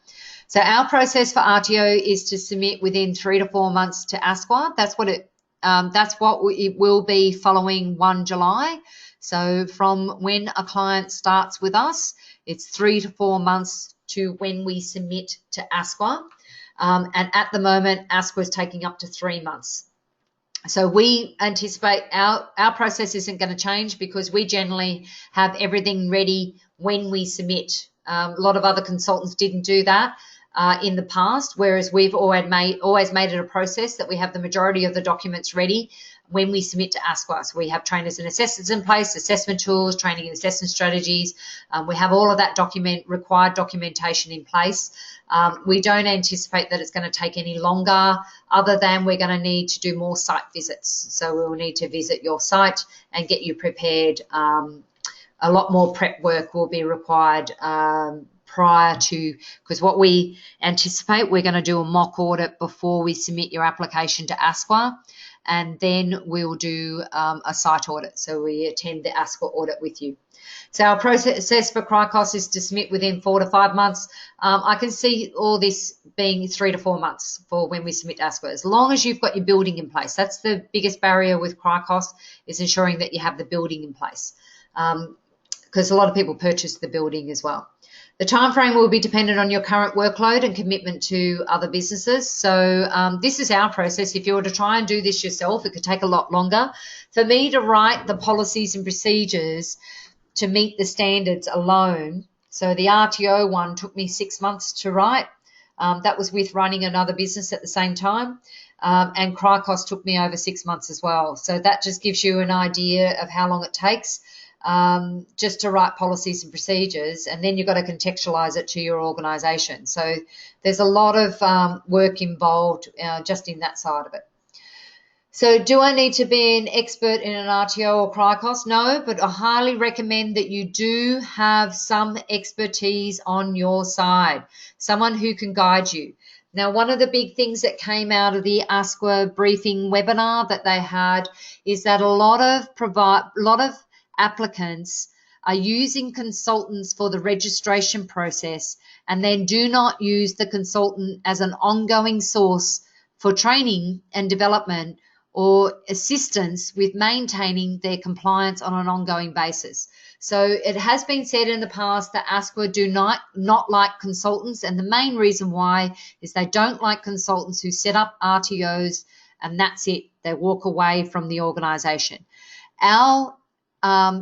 So our process for RTO is to submit within 3 to 4 months to ASQA. That's what it will be following 1 July. So from when a client starts with us, it's 3 to 4 months to when we submit to ASQA. And at the moment, ASQA is taking up to 3 months. So we anticipate our process isn't going to change, because we generally have everything ready when we submit. A lot of other consultants didn't do that in the past, whereas we've always made it a process that we have the majority of the documents ready when we submit to ASQA. So we have trainers and assessors in place, assessment tools, training and assessment strategies. We have all of that required documentation in place. We don't anticipate that it's going to take any longer, other than we're going to need to do more site visits. So we'll need to visit your site and get you prepared. A lot more prep work will be required prior to, because what we anticipate, we're going to do a mock audit before we submit your application to ASQA, and then we'll do a site audit. So we attend the ASQA audit with you. So our process for CRICOS is to submit within 4 to 5 months. I can see all this being 3 to 4 months for when we submit ASQA, as long as you've got your building in place. That's the biggest barrier with CRICOS, is ensuring that you have the building in place, because a lot of people purchase the building as well. The time frame will be dependent on your current workload and commitment to other businesses. So this is our process. If you were to try and do this yourself, it could take a lot longer. For me to write the policies and procedures to meet the standards alone, so the RTO one took me 6 months to write. That was with running another business at the same time. And CRICOS took me over 6 months as well. So that just gives you an idea of how long it takes just to write policies and procedures, and then you've got to contextualize it to your organisation. So there's a lot of work involved just in that side of it. So do I need to be an expert in an RTO or CRICOS? No, but I highly recommend that you do have some expertise on your side, someone who can guide you. Now, one of the big things that came out of the ASQA briefing webinar that they had is that a lot of applicants are using consultants for the registration process, and then do not use the consultant as an ongoing source for training and development or assistance with maintaining their compliance on an ongoing basis. So it has been said in the past that ASQA do not like consultants, and the main reason why is they don't like consultants who set up RTOs and that's it, they walk away from the organisation. Our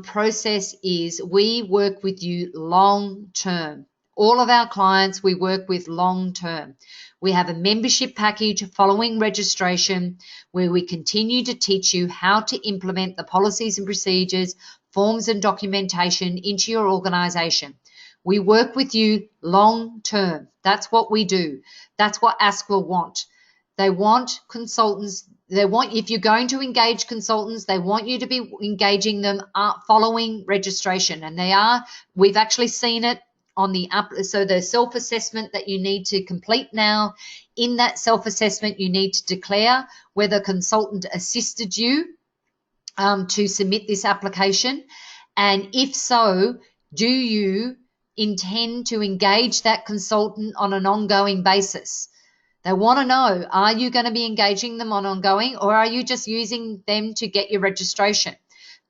process is we work with you long term. All of our clients we work with long term. We have a membership package following registration where we continue to teach you how to implement the policies and procedures, forms and documentation into your organisation. We work with you long term. That's what we do. That's what ASQA want. They want consultants. They want, if you're going to engage consultants, they want you to be engaging them following registration. And they are, we've actually seen it on the so the self-assessment that you need to complete now. In that self-assessment, you need to declare whether consultant assisted you to submit this application. And if so, do you intend to engage that consultant on an ongoing basis? They want to know, are you going to be engaging them on ongoing, or are you just using them to get your registration?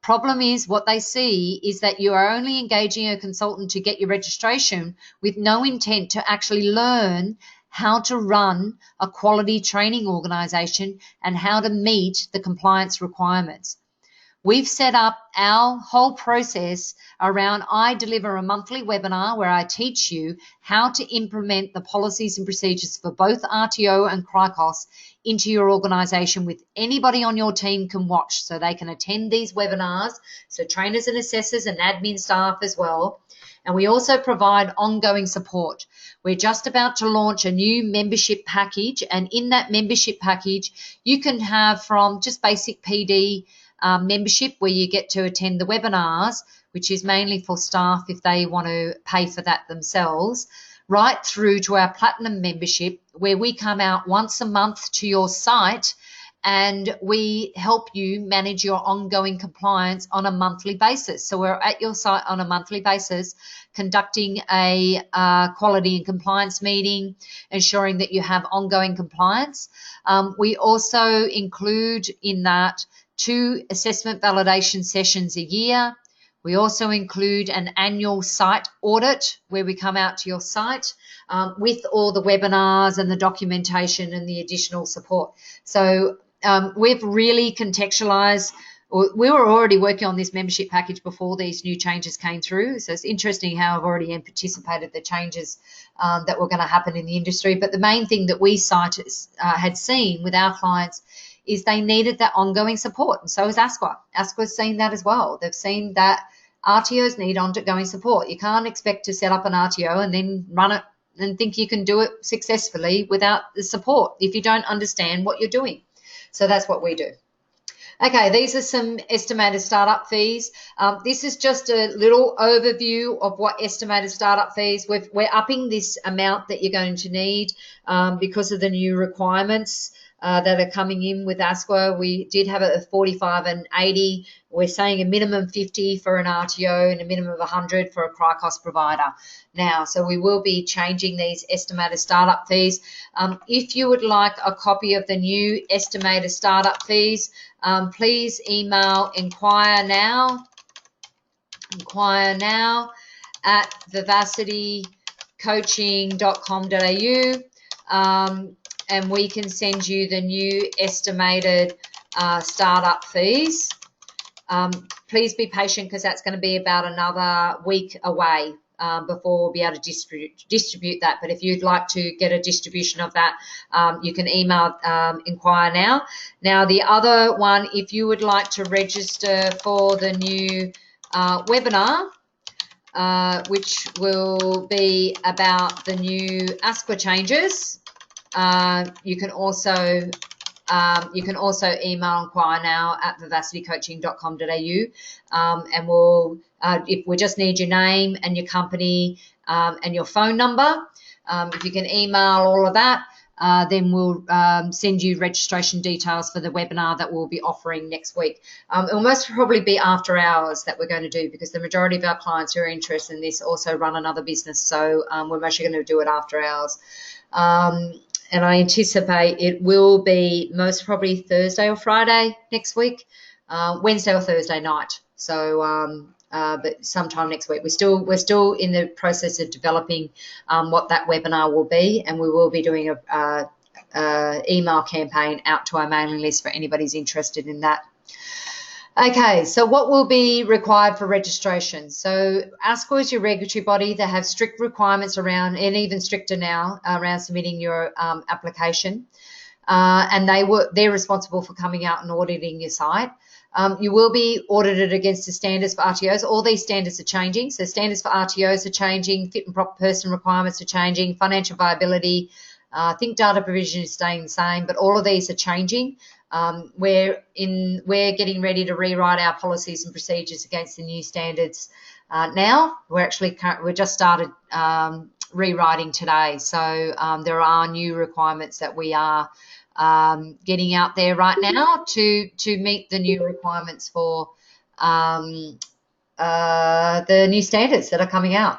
Problem is, what they see is that you are only engaging a consultant to get your registration with no intent to actually learn how to run a quality training organisation and how to meet the compliance requirements. We've set up our whole process around I deliver a monthly webinar where I teach you how to implement the policies and procedures for both RTO and CRICOS into your organisation, with anybody on your team can watch, so they can attend these webinars, so trainers and assessors and admin staff as well. And we also provide ongoing support. We're just about to launch a new membership package, and in that membership package you can have from just basic PD membership, where you get to attend the webinars, which is mainly for staff if they want to pay for that themselves, right through to our platinum membership, where we come out once a month to your site and we help you manage your ongoing compliance on a monthly basis. So we're at your site on a monthly basis, conducting a quality and compliance meeting, ensuring that you have ongoing compliance. We also include in that 2 assessment validation sessions a year. We also include an annual site audit where we come out to your site with all the webinars and the documentation and the additional support. So we've really contextualized. We were already working on this membership package before these new changes came through. So it's interesting how I've already anticipated the changes that were going to happen in the industry. But the main thing that we had seen with our clients is they needed that ongoing support, and so has ASQA. ASQA's seen that as well. They've seen that RTOs need ongoing support. You can't expect to set up an RTO and then run it and think you can do it successfully without the support if you don't understand what you're doing. So that's what we do. Okay, these are some estimated startup fees. This is just a little overview of what estimated startup fees. We're upping this amount that you're going to need because of the new requirements that are coming in with ASQA. We did have it at 45 and 80. We're saying a minimum 50 for an RTO and a minimum of 100 for a CRICOS provider now. So we will be changing these estimated startup fees. If you would like a copy of the new estimated startup fees, please email inquire now at vivacitycoaching.com.au. And we can send you the new estimated startup fees. Please be patient, because that's going to be about another week away before we'll be able to distribute that. But if you'd like to get a distribution of that, you can email inquire now. Now, the other one, if you would like to register for the new webinar, which will be about the new ASQA changes, you can also email inquire now at vivacitycoaching.com.au, and if we just need your name and your company and your phone number. If you can email all of that, then we'll send you registration details for the webinar that we'll be offering next week. It will most probably be after hours that we're going to do, because the majority of our clients who are interested in this also run another business, so we're mostly going to do it after hours. And I anticipate it will be most probably Thursday or Friday next week, Wednesday or Thursday night. So, but sometime next week. We're still in the process of developing what that webinar will be, and we will be doing a email campaign out to our mailing list for anybody who's interested in that. Okay, so what will be required for registration? So ASQA is your regulatory body. They have strict requirements around, and even stricter now, around submitting your application. And they're responsible for coming out and auditing your site. You will be audited against the standards for RTOs. All these standards are changing. So standards for RTOs are changing, fit and proper person requirements are changing, financial viability. I think data provision is staying the same, but all of these are changing. We're getting ready to rewrite our policies and procedures against the new standards now. We just started rewriting today, so there are new requirements that we are getting out there right now to meet the new requirements for the new standards that are coming out.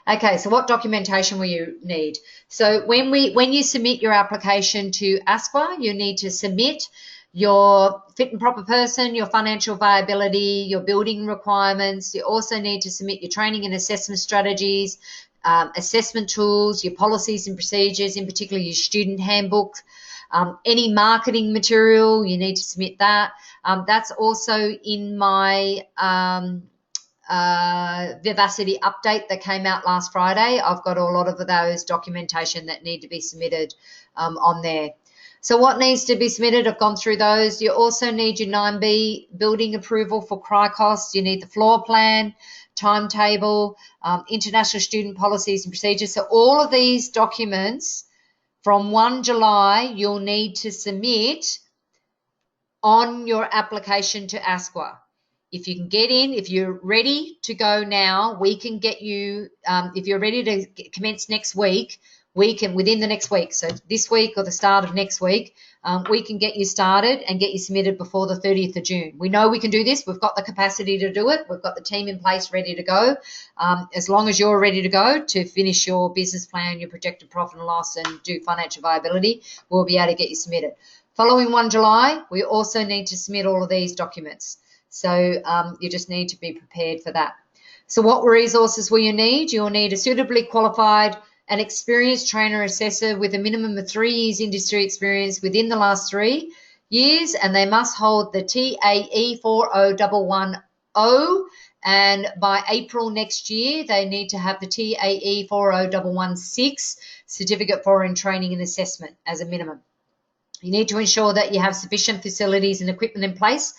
Okay, so what documentation will you need? So when you submit your application to ASQA, you need to submit your fit and proper person, your financial viability, your building requirements. You also need to submit your training and assessment strategies, assessment tools, your policies and procedures, in particular your student handbook, any marketing material, you need to submit that. That's also in my Vivacity update that came out last Friday. I've got a lot of those documentation that need to be submitted on there. So what needs to be submitted? I've gone through those. You also need your 9B building approval for CRICOS. You need the floor plan, timetable, international student policies and procedures. So all of these documents from 1 July you'll need to submit on your application to ASQA. If you can get in, if you're ready to go now, we can get you, if you're ready to commence next week, we can, within the next week, so this week or the start of next week, we can get you started and get you submitted before the 30th of June. We know we can do this. We've got the capacity to do it. We've got the team in place ready to go. As long as you're ready to go to finish your business plan, your projected profit and loss, and do financial viability, we'll be able to get you submitted. Following 1 July, we also need to submit all of these documents. So you just need to be prepared for that. So what resources will you need? You'll need a suitably qualified and experienced trainer assessor with a minimum of 3 years industry experience within the last 3 years, and they must hold the TAE 40110, and by April next year they need to have the TAE 40116 certificate for in training and assessment as a minimum. You need to ensure that you have sufficient facilities and equipment in place.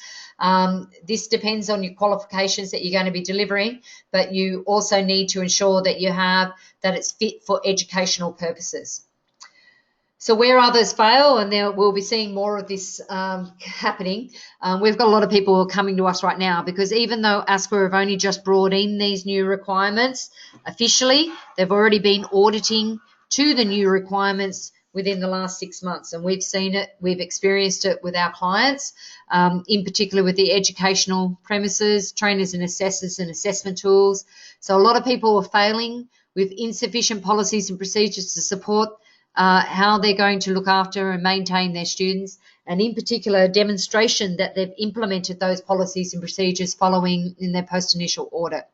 This depends on your qualifications that you're going to be delivering, but you also need to ensure that you have that it's fit for educational purposes. So where others fail, and there we'll be seeing more of this happening, we've got a lot of people coming to us right now because even though ASQA have only just brought in these new requirements officially, they've already been auditing to the new requirements within the last 6 months, and we've seen it, we've experienced it with our clients, in particular with the educational premises, trainers and assessors and assessment tools. So a lot of people are failing with insufficient policies and procedures to support how they're going to look after and maintain their students, and in particular a demonstration that they've implemented those policies and procedures following in their post-initial audit.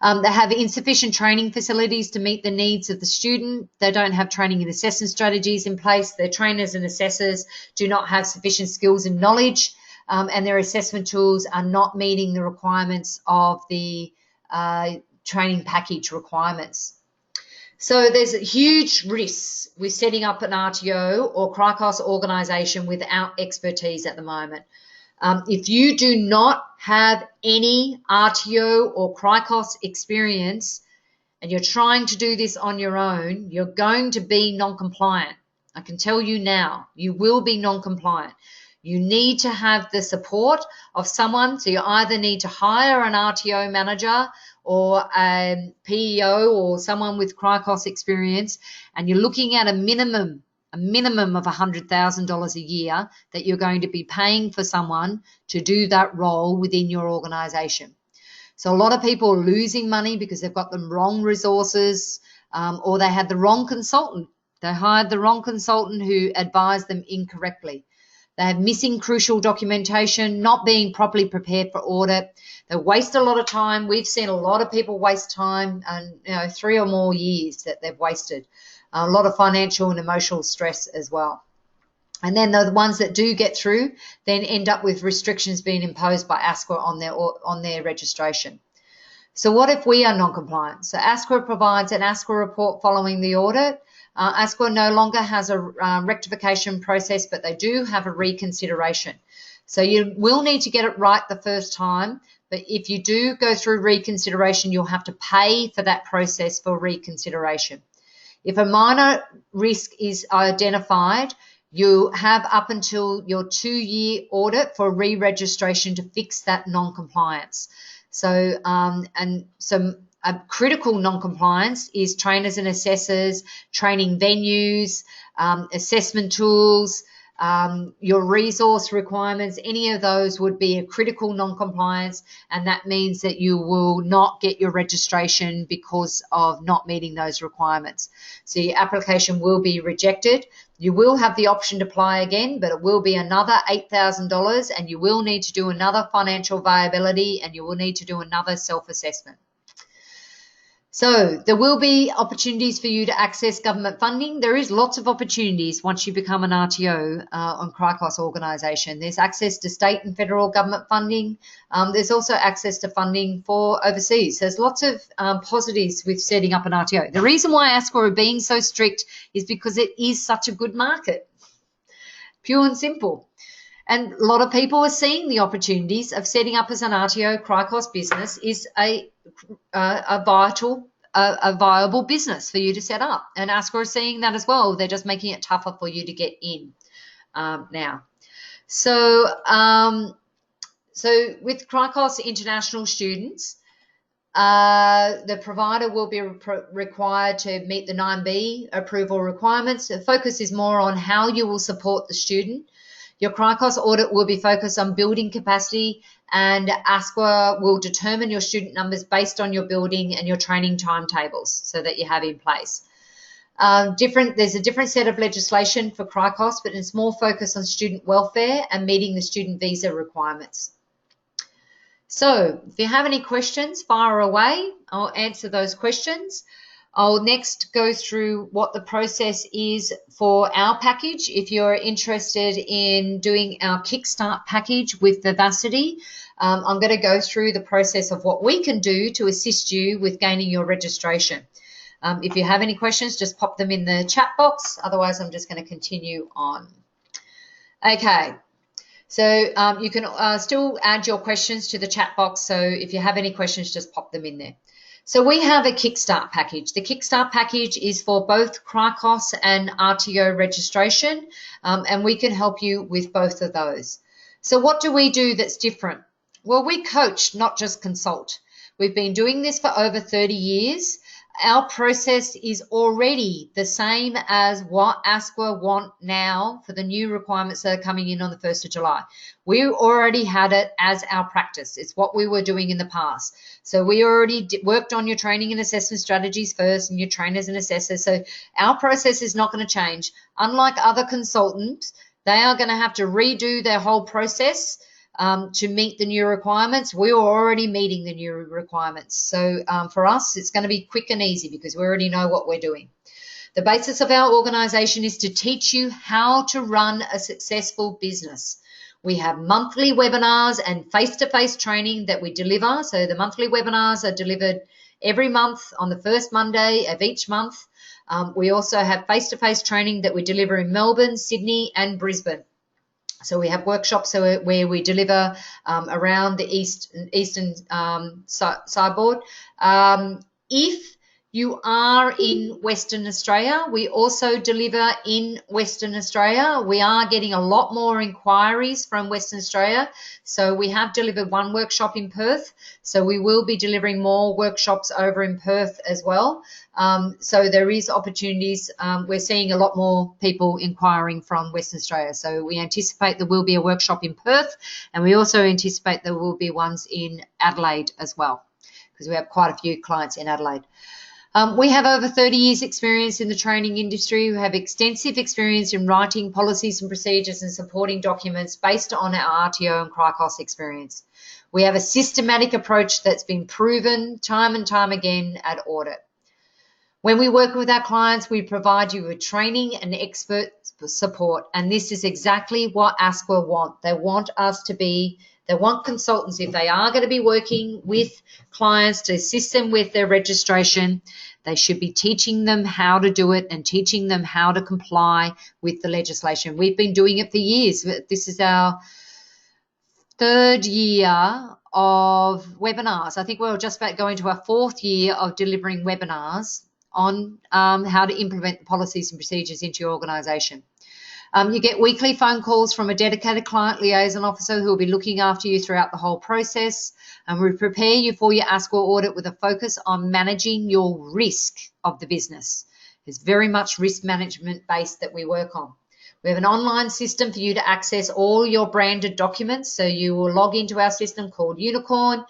They have insufficient training facilities to meet the needs of the student. They don't have training and assessment strategies in place. Their trainers and assessors do not have sufficient skills and knowledge, and their assessment tools are not meeting the requirements of the training package requirements. So there's huge risks with setting up an RTO or CRICOS organisation without expertise at the moment. If you do not have any RTO or CRICOS experience and you're trying to do this on your own, you're going to be non-compliant. I can tell you now, you will be non-compliant. You need to have the support of someone, so you either need to hire an RTO manager or a PEO or someone with CRICOS experience, and you're looking at a minimum of $100,000 a year that you're going to be paying for someone to do that role within your organisation. So a lot of people are losing money because they've got the wrong resources, or they had the wrong consultant. They hired the wrong consultant who advised them incorrectly. They have missing crucial documentation, not being properly prepared for audit. They waste a lot of time. We've seen a lot of people waste time, and 3 or more years that they've wasted. A lot of financial and emotional stress as well. And then the ones that do get through then end up with restrictions being imposed by ASQA on their registration. So what if we are non-compliant? So ASQA provides an ASQA report following the audit. ASQA no longer has a rectification process, but they do have a reconsideration. So you will need to get it right the first time, but if you do go through reconsideration, you'll have to pay for that process for reconsideration. If a minor risk is identified, you have up until your 2-year audit for re-registration to fix that non-compliance. So, a critical non-compliance is trainers and assessors, training venues, assessment tools, your resource requirements, any of those would be a critical non-compliance, and that means that you will not get your registration because of not meeting those requirements. So your application will be rejected. You will have the option to apply again, but it will be another $8,000, and you will need to do another financial viability, and you will need to do another self-assessment. So there will be opportunities for you to access government funding. There is lots of opportunities once you become an RTO on CRICOS organisation. There's access to state and federal government funding. There's also access to funding for overseas. There's lots of positives with setting up an RTO. The reason why ASQA are being so strict is because it is such a good market. Pure and simple. And a lot of people are seeing the opportunities of setting up as an RTO CRICOS business is a viable business for you to set up. And ASQA are seeing that as well. They're just making it tougher for you to get in now. So with CRICOS international students, the provider will be required to meet the 9B approval requirements. The focus is more on how you will support the student. Your CRICOS audit will be focused on building capacity, and ASQA will determine your student numbers based on your building and your training timetables so that you have in place. There's a different set of legislation for CRICOS, but it's more focused on student welfare and meeting the student visa requirements. So if you have any questions, fire away. I'll answer those questions. I'll next go through what the process is for our package. If you're interested in doing our KickStart package with Vivacity, I'm going to go through the process of what we can do to assist you with gaining your registration. If you have any questions, just pop them in the chat box. Otherwise, I'm just going to continue on. Okay. So you can still add your questions to the chat box. So if you have any questions, just pop them in there. So we have a KickStart package. The KickStart package is for both CRICOS and RTO registration, and we can help you with both of those. So what do we do that's different? Well, we coach, not just consult. We've been doing this for over 30 years. Our process is already the same as what ASQA want now for the new requirements that are coming in on the 1st of July. We already had it as our practice. It's what we were doing in the past. So we already worked on your training and assessment strategies first and your trainers and assessors. So our process is not going to change. Unlike other consultants, they are going to have to redo their whole process to meet the new requirements. We are already meeting the new requirements. So for us, it's going to be quick and easy because we already know what we're doing. The basis of our organisation is to teach you how to run a successful business. We have monthly webinars and face-to-face training that we deliver. So the monthly webinars are delivered every month on the first Monday of each month. We also have face-to-face training that we deliver in Melbourne, Sydney and Brisbane. So we have workshops where we deliver around the eastern seaboard. If you are in Western Australia, we also deliver in Western Australia. We are getting a lot more inquiries from Western Australia. So we have delivered one workshop in Perth. So we will be delivering more workshops over in Perth as well. So there is opportunities. We're seeing a lot more people inquiring from Western Australia. So we anticipate there will be a workshop in Perth, and we also anticipate there will be ones in Adelaide as well, because we have quite a few clients in Adelaide. We have over 30 years experience in the training industry. We have extensive experience in writing policies and procedures and supporting documents based on our RTO and CRICOS experience. We have a systematic approach that's been proven time and time again at audit. When we work with our clients, we provide you with training and expert support, and this is exactly what ASQA want. They want consultants, if they are going to be working with clients to assist them with their registration, they should be teaching them how to do it and teaching them how to comply with the legislation. We've been doing it for years. This is our 3rd year of webinars. I think we're just about going to our 4th year of delivering webinars on how to implement the policies and procedures into your organisation. You get weekly phone calls from a dedicated client liaison officer who will be looking after you throughout the whole process. And we prepare you for your ASQA audit with a focus on managing your risk of the business. It's very much risk management based that we work on. We have an online system for you to access all your branded documents. So you will log into our system called Unicorn.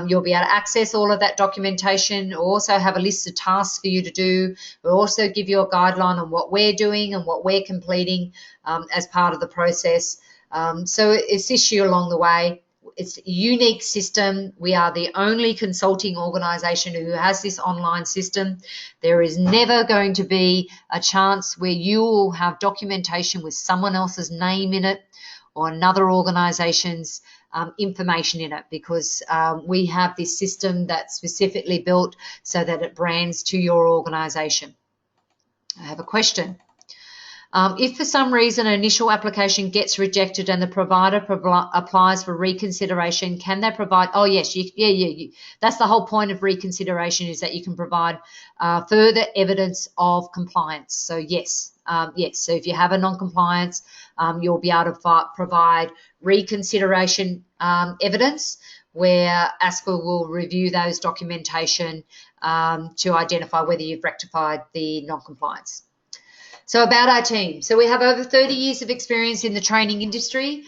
You'll be able to access all of that documentation. We'll also have a list of tasks for you to do. We'll also give you a guideline on what we're doing and what we're completing as part of the process. So it assists you along the way. It's a unique system. We are the only consulting organisation who has this online system. There is never going to be a chance where you will have documentation with someone else's name in it or another organisation's information in it, because we have this system that's specifically built so that it brands to your organisation. I have a question. If for some reason an initial application gets rejected and the provider applies for reconsideration, can they provide? Oh yes, that's the whole point of reconsideration, is that you can provide further evidence of compliance. So yes. So if you have a non-compliance, you'll be able to provide reconsideration evidence, where ASPA will review those documentation to identify whether you've rectified the non-compliance. So about our team. So we have over 30 years of experience in the training industry.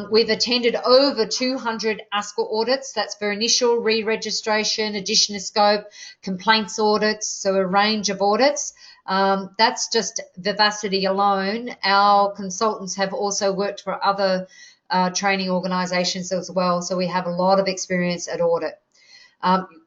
We've attended over 200 ASPA audits. That's for initial re-registration, addition of scope, complaints audits, so a range of audits. That's just Vivacity alone. Our consultants have also worked for other training organisations as well, so we have a lot of experience at audit.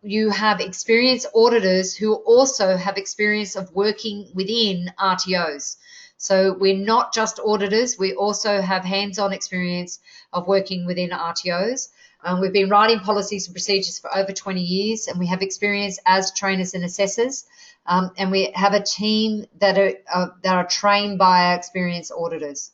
You have experienced auditors who also have experience of working within RTOs. So we're not just auditors, we also have hands-on experience of working within RTOs. We've been writing policies and procedures for over 20 years, and we have experience as trainers and assessors. And we have a team that are trained by our experienced auditors.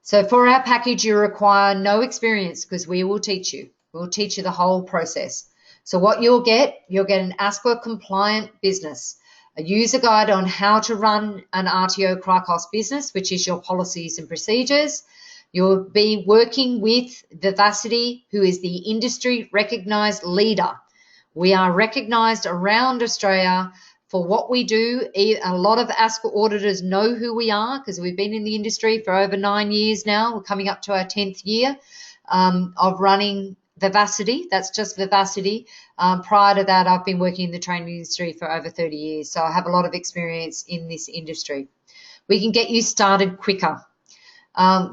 So for our package, you require no experience, because we will teach you. We'll teach you the whole process. So what you'll get an ASPA compliant business, a user guide on how to run an RTO CRICOS business, which is your policies and procedures. You'll be working with Vivacity, who is the industry recognised leader. We are recognised around Australia for what we do. A lot of ASPA auditors know who we are, because we've been in the industry for over 9 years now. We're coming up to our 10th year of running Vivacity. That's just Vivacity. Prior to that, I've been working in the training industry for over 30 years, so I have a lot of experience in this industry. We can get you started quicker.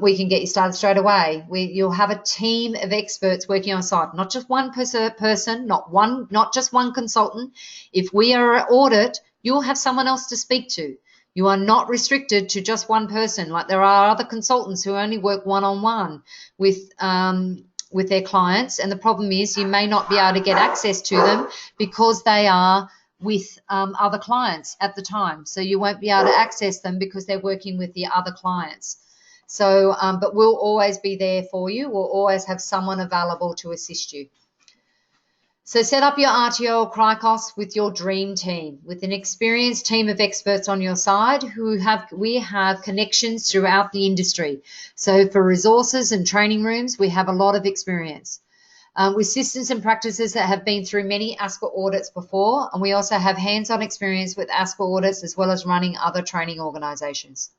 We can get you started straight away. You'll have a team of experts working on site, not just one person, not just one consultant. If we are at audit, you'll have someone else to speak to. You are not restricted to just one person. Like there are other consultants who only work one-on-one with their clients, and the problem is you may not be able to get access to them because they are with other clients at the time. So you won't be able to access them because they're working with the other clients. So, but we'll always be there for you. We'll always have someone available to assist you. So set up your RTO or CRICOS with your dream team, with an experienced team of experts on your side we have connections throughout the industry. So for resources and training rooms, we have a lot of experience. With systems and practices that have been through many ASPA audits before, and we also have hands-on experience with ASPA audits as well as running other training organisations.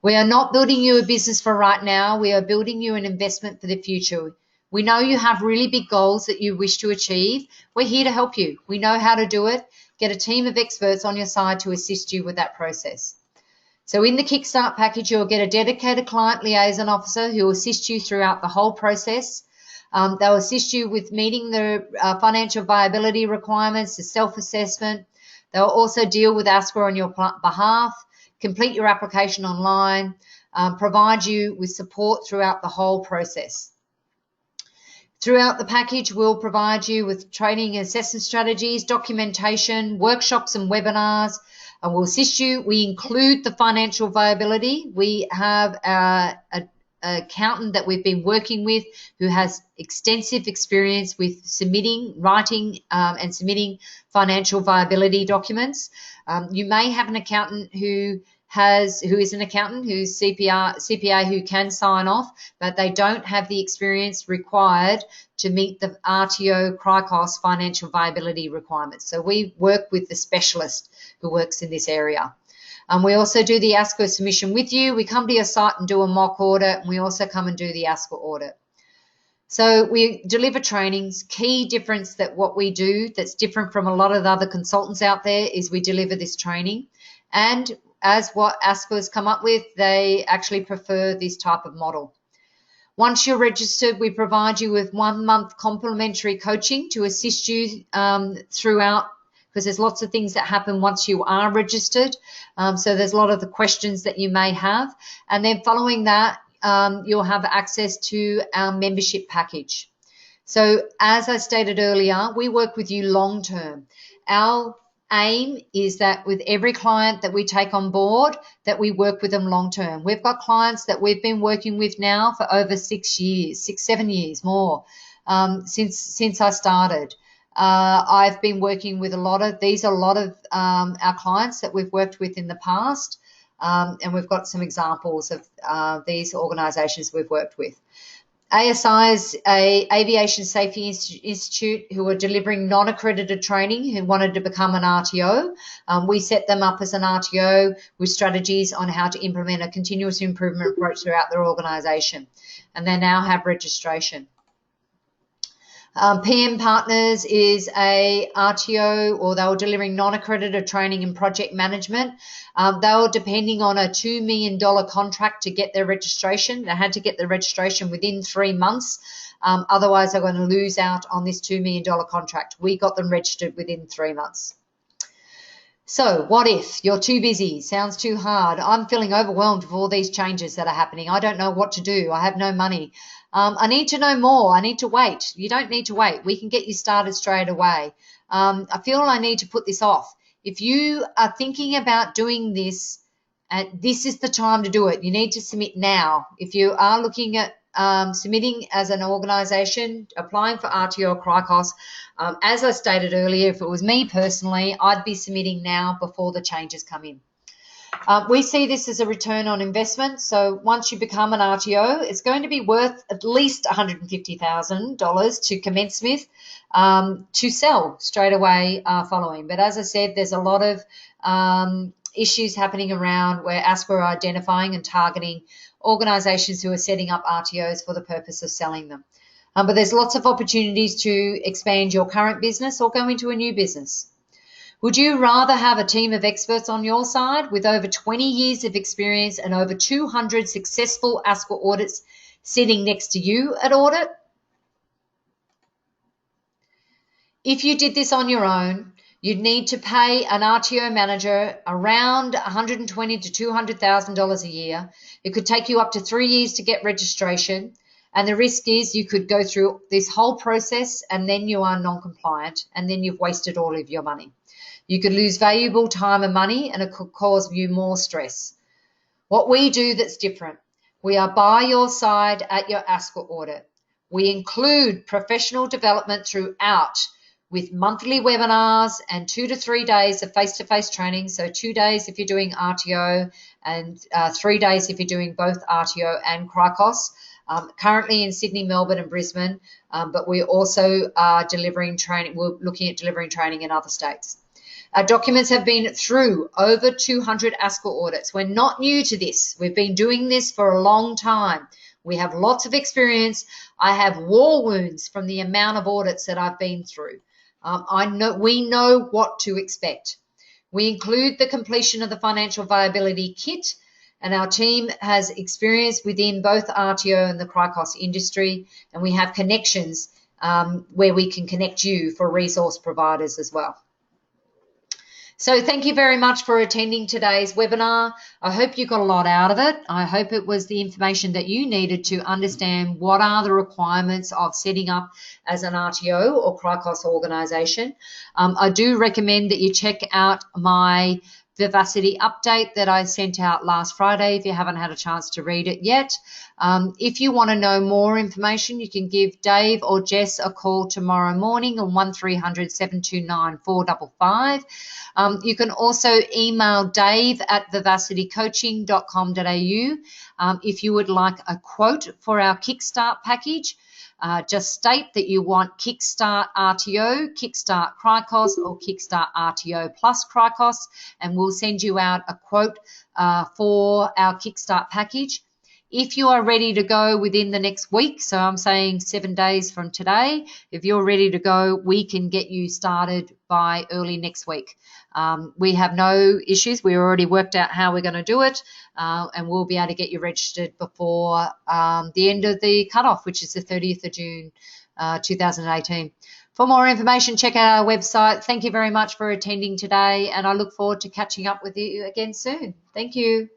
We are not building you a business for right now. We are building you an investment for the future. We know you have really big goals that you wish to achieve. We're here to help you. We know how to do it. Get a team of experts on your side to assist you with that process. So in the KickStart package, you'll get a dedicated client liaison officer who will assist you throughout the whole process. They'll assist you with meeting the financial viability requirements, the self-assessment. They'll also deal with ASPA on your behalf, complete your application online, provide you with support throughout the whole process. Throughout the package, we'll provide you with training and assessment strategies, documentation, workshops and webinars, and we'll assist you. We include the financial viability. We have an accountant that we've been working with who has extensive experience with writing and submitting financial viability documents. You may have an accountant who's CPA who can sign off, but they don't have the experience required to meet the RTO CRICOS financial viability requirements. So we work with the specialist who works in this area. We also do the ASCO submission with you. We come to your site and do a mock audit, and we also come and do the ASCO audit. So we deliver trainings. Key difference that what we do that's different from a lot of the other consultants out there is we deliver this training. And as what ASCO has come up with, they actually prefer this type of model. Once you're registered, we provide you with 1 month complimentary coaching to assist you throughout, because there's lots of things that happen once you are registered. So there's a lot of the questions that you may have. And then following that, you'll have access to our membership package. So as I stated earlier, we work with you long term. Our aim is that with every client that we take on board, that we work with them long term. We've got clients that we've been working with now for over 6 years, 7 years more, since I started. I've been working with a lot of our clients that we've worked with in the past. And we've got some examples of these organisations we've worked with. ASI is a Aviation Safety Institute who are delivering non-accredited training who wanted to become an RTO. We set them up as an RTO with strategies on how to implement a continuous improvement approach throughout their organisation. And they now have registration. PM Partners is a RTO, or they were delivering non-accredited training in project management. They were depending on a $2 million contract to get their registration. They had to get their registration within 3 months. Otherwise, they're going to lose out on this $2 million contract. We got them registered within 3 months. So what if you're too busy? Sounds too hard. I'm feeling overwhelmed with all these changes that are happening. I don't know what to do. I have no money. I need to know more. I need to wait. You don't need to wait. We can get you started straight away. I feel I need to put this off. If you are thinking about doing this, this is the time to do it. You need to submit now. If you are looking at submitting as an organisation, applying for RTO or CRICOS, as I stated earlier, if it was me personally, I'd be submitting now before the changes come in. We see this as a return on investment. So once you become an RTO, it's going to be worth at least $150,000 to commence with, to sell straight away following. But as I said, there's a lot of issues happening around where ASPA are identifying and targeting organisations who are setting up RTOs for the purpose of selling them. But there's lots of opportunities to expand your current business or go into a new business. Would you rather have a team of experts on your side with over 20 years of experience and over 200 successful ASCO audits sitting next to you at audit? If you did this on your own, you'd need to pay an RTO manager around $120,000 to $200,000 a year. It could take you up to 3 years to get registration. And the risk is you could go through this whole process and then you are non-compliant and then you've wasted all of your money. You could lose valuable time and money, and it could cause you more stress. What we do that's different, we are by your side at your ASCO audit. We include professional development throughout with monthly webinars and 2 to 3 days of face-to-face training. So 2 days if you're doing RTO and 3 days if you're doing both RTO and CRICOS. Currently in Sydney, Melbourne and Brisbane, but we also are delivering training. We're looking at delivering training in other states. Our documents have been through over 200 ASCO audits. We're not new to this. We've been doing this for a long time. We have lots of experience. I have war wounds from the amount of audits that I've been through. We know what to expect. We include the completion of the financial viability kit, and our team has experience within both RTO and the CRICOS industry, and we have connections where we can connect you for resource providers as well. So thank you very much for attending today's webinar. I hope you got a lot out of it. I hope it was the information that you needed to understand what are the requirements of setting up as an RTO or CRICOS organisation. I do recommend that you check out my Vivacity update that I sent out last Friday if you haven't had a chance to read it yet. If you want to know more information, you can give Dave or Jess a call tomorrow morning on 1300 729 455. You can also email Dave at vivacitycoaching.com.au if you would like a quote for our KickStart package. Just state that you want KickStart RTO, KickStart CRICOS, or KickStart RTO plus CRICOS, and we'll send you out a quote for our KickStart package. If you are ready to go within the next week, so I'm saying 7 days from today, if you're ready to go, we can get you started by early next week. We have no issues. We already worked out how we're going to do it, and we'll be able to get you registered before the end of the cutoff, which is the 30th of June 2018. For more information, check out our website. Thank you very much for attending today, and I look forward to catching up with you again soon. Thank you.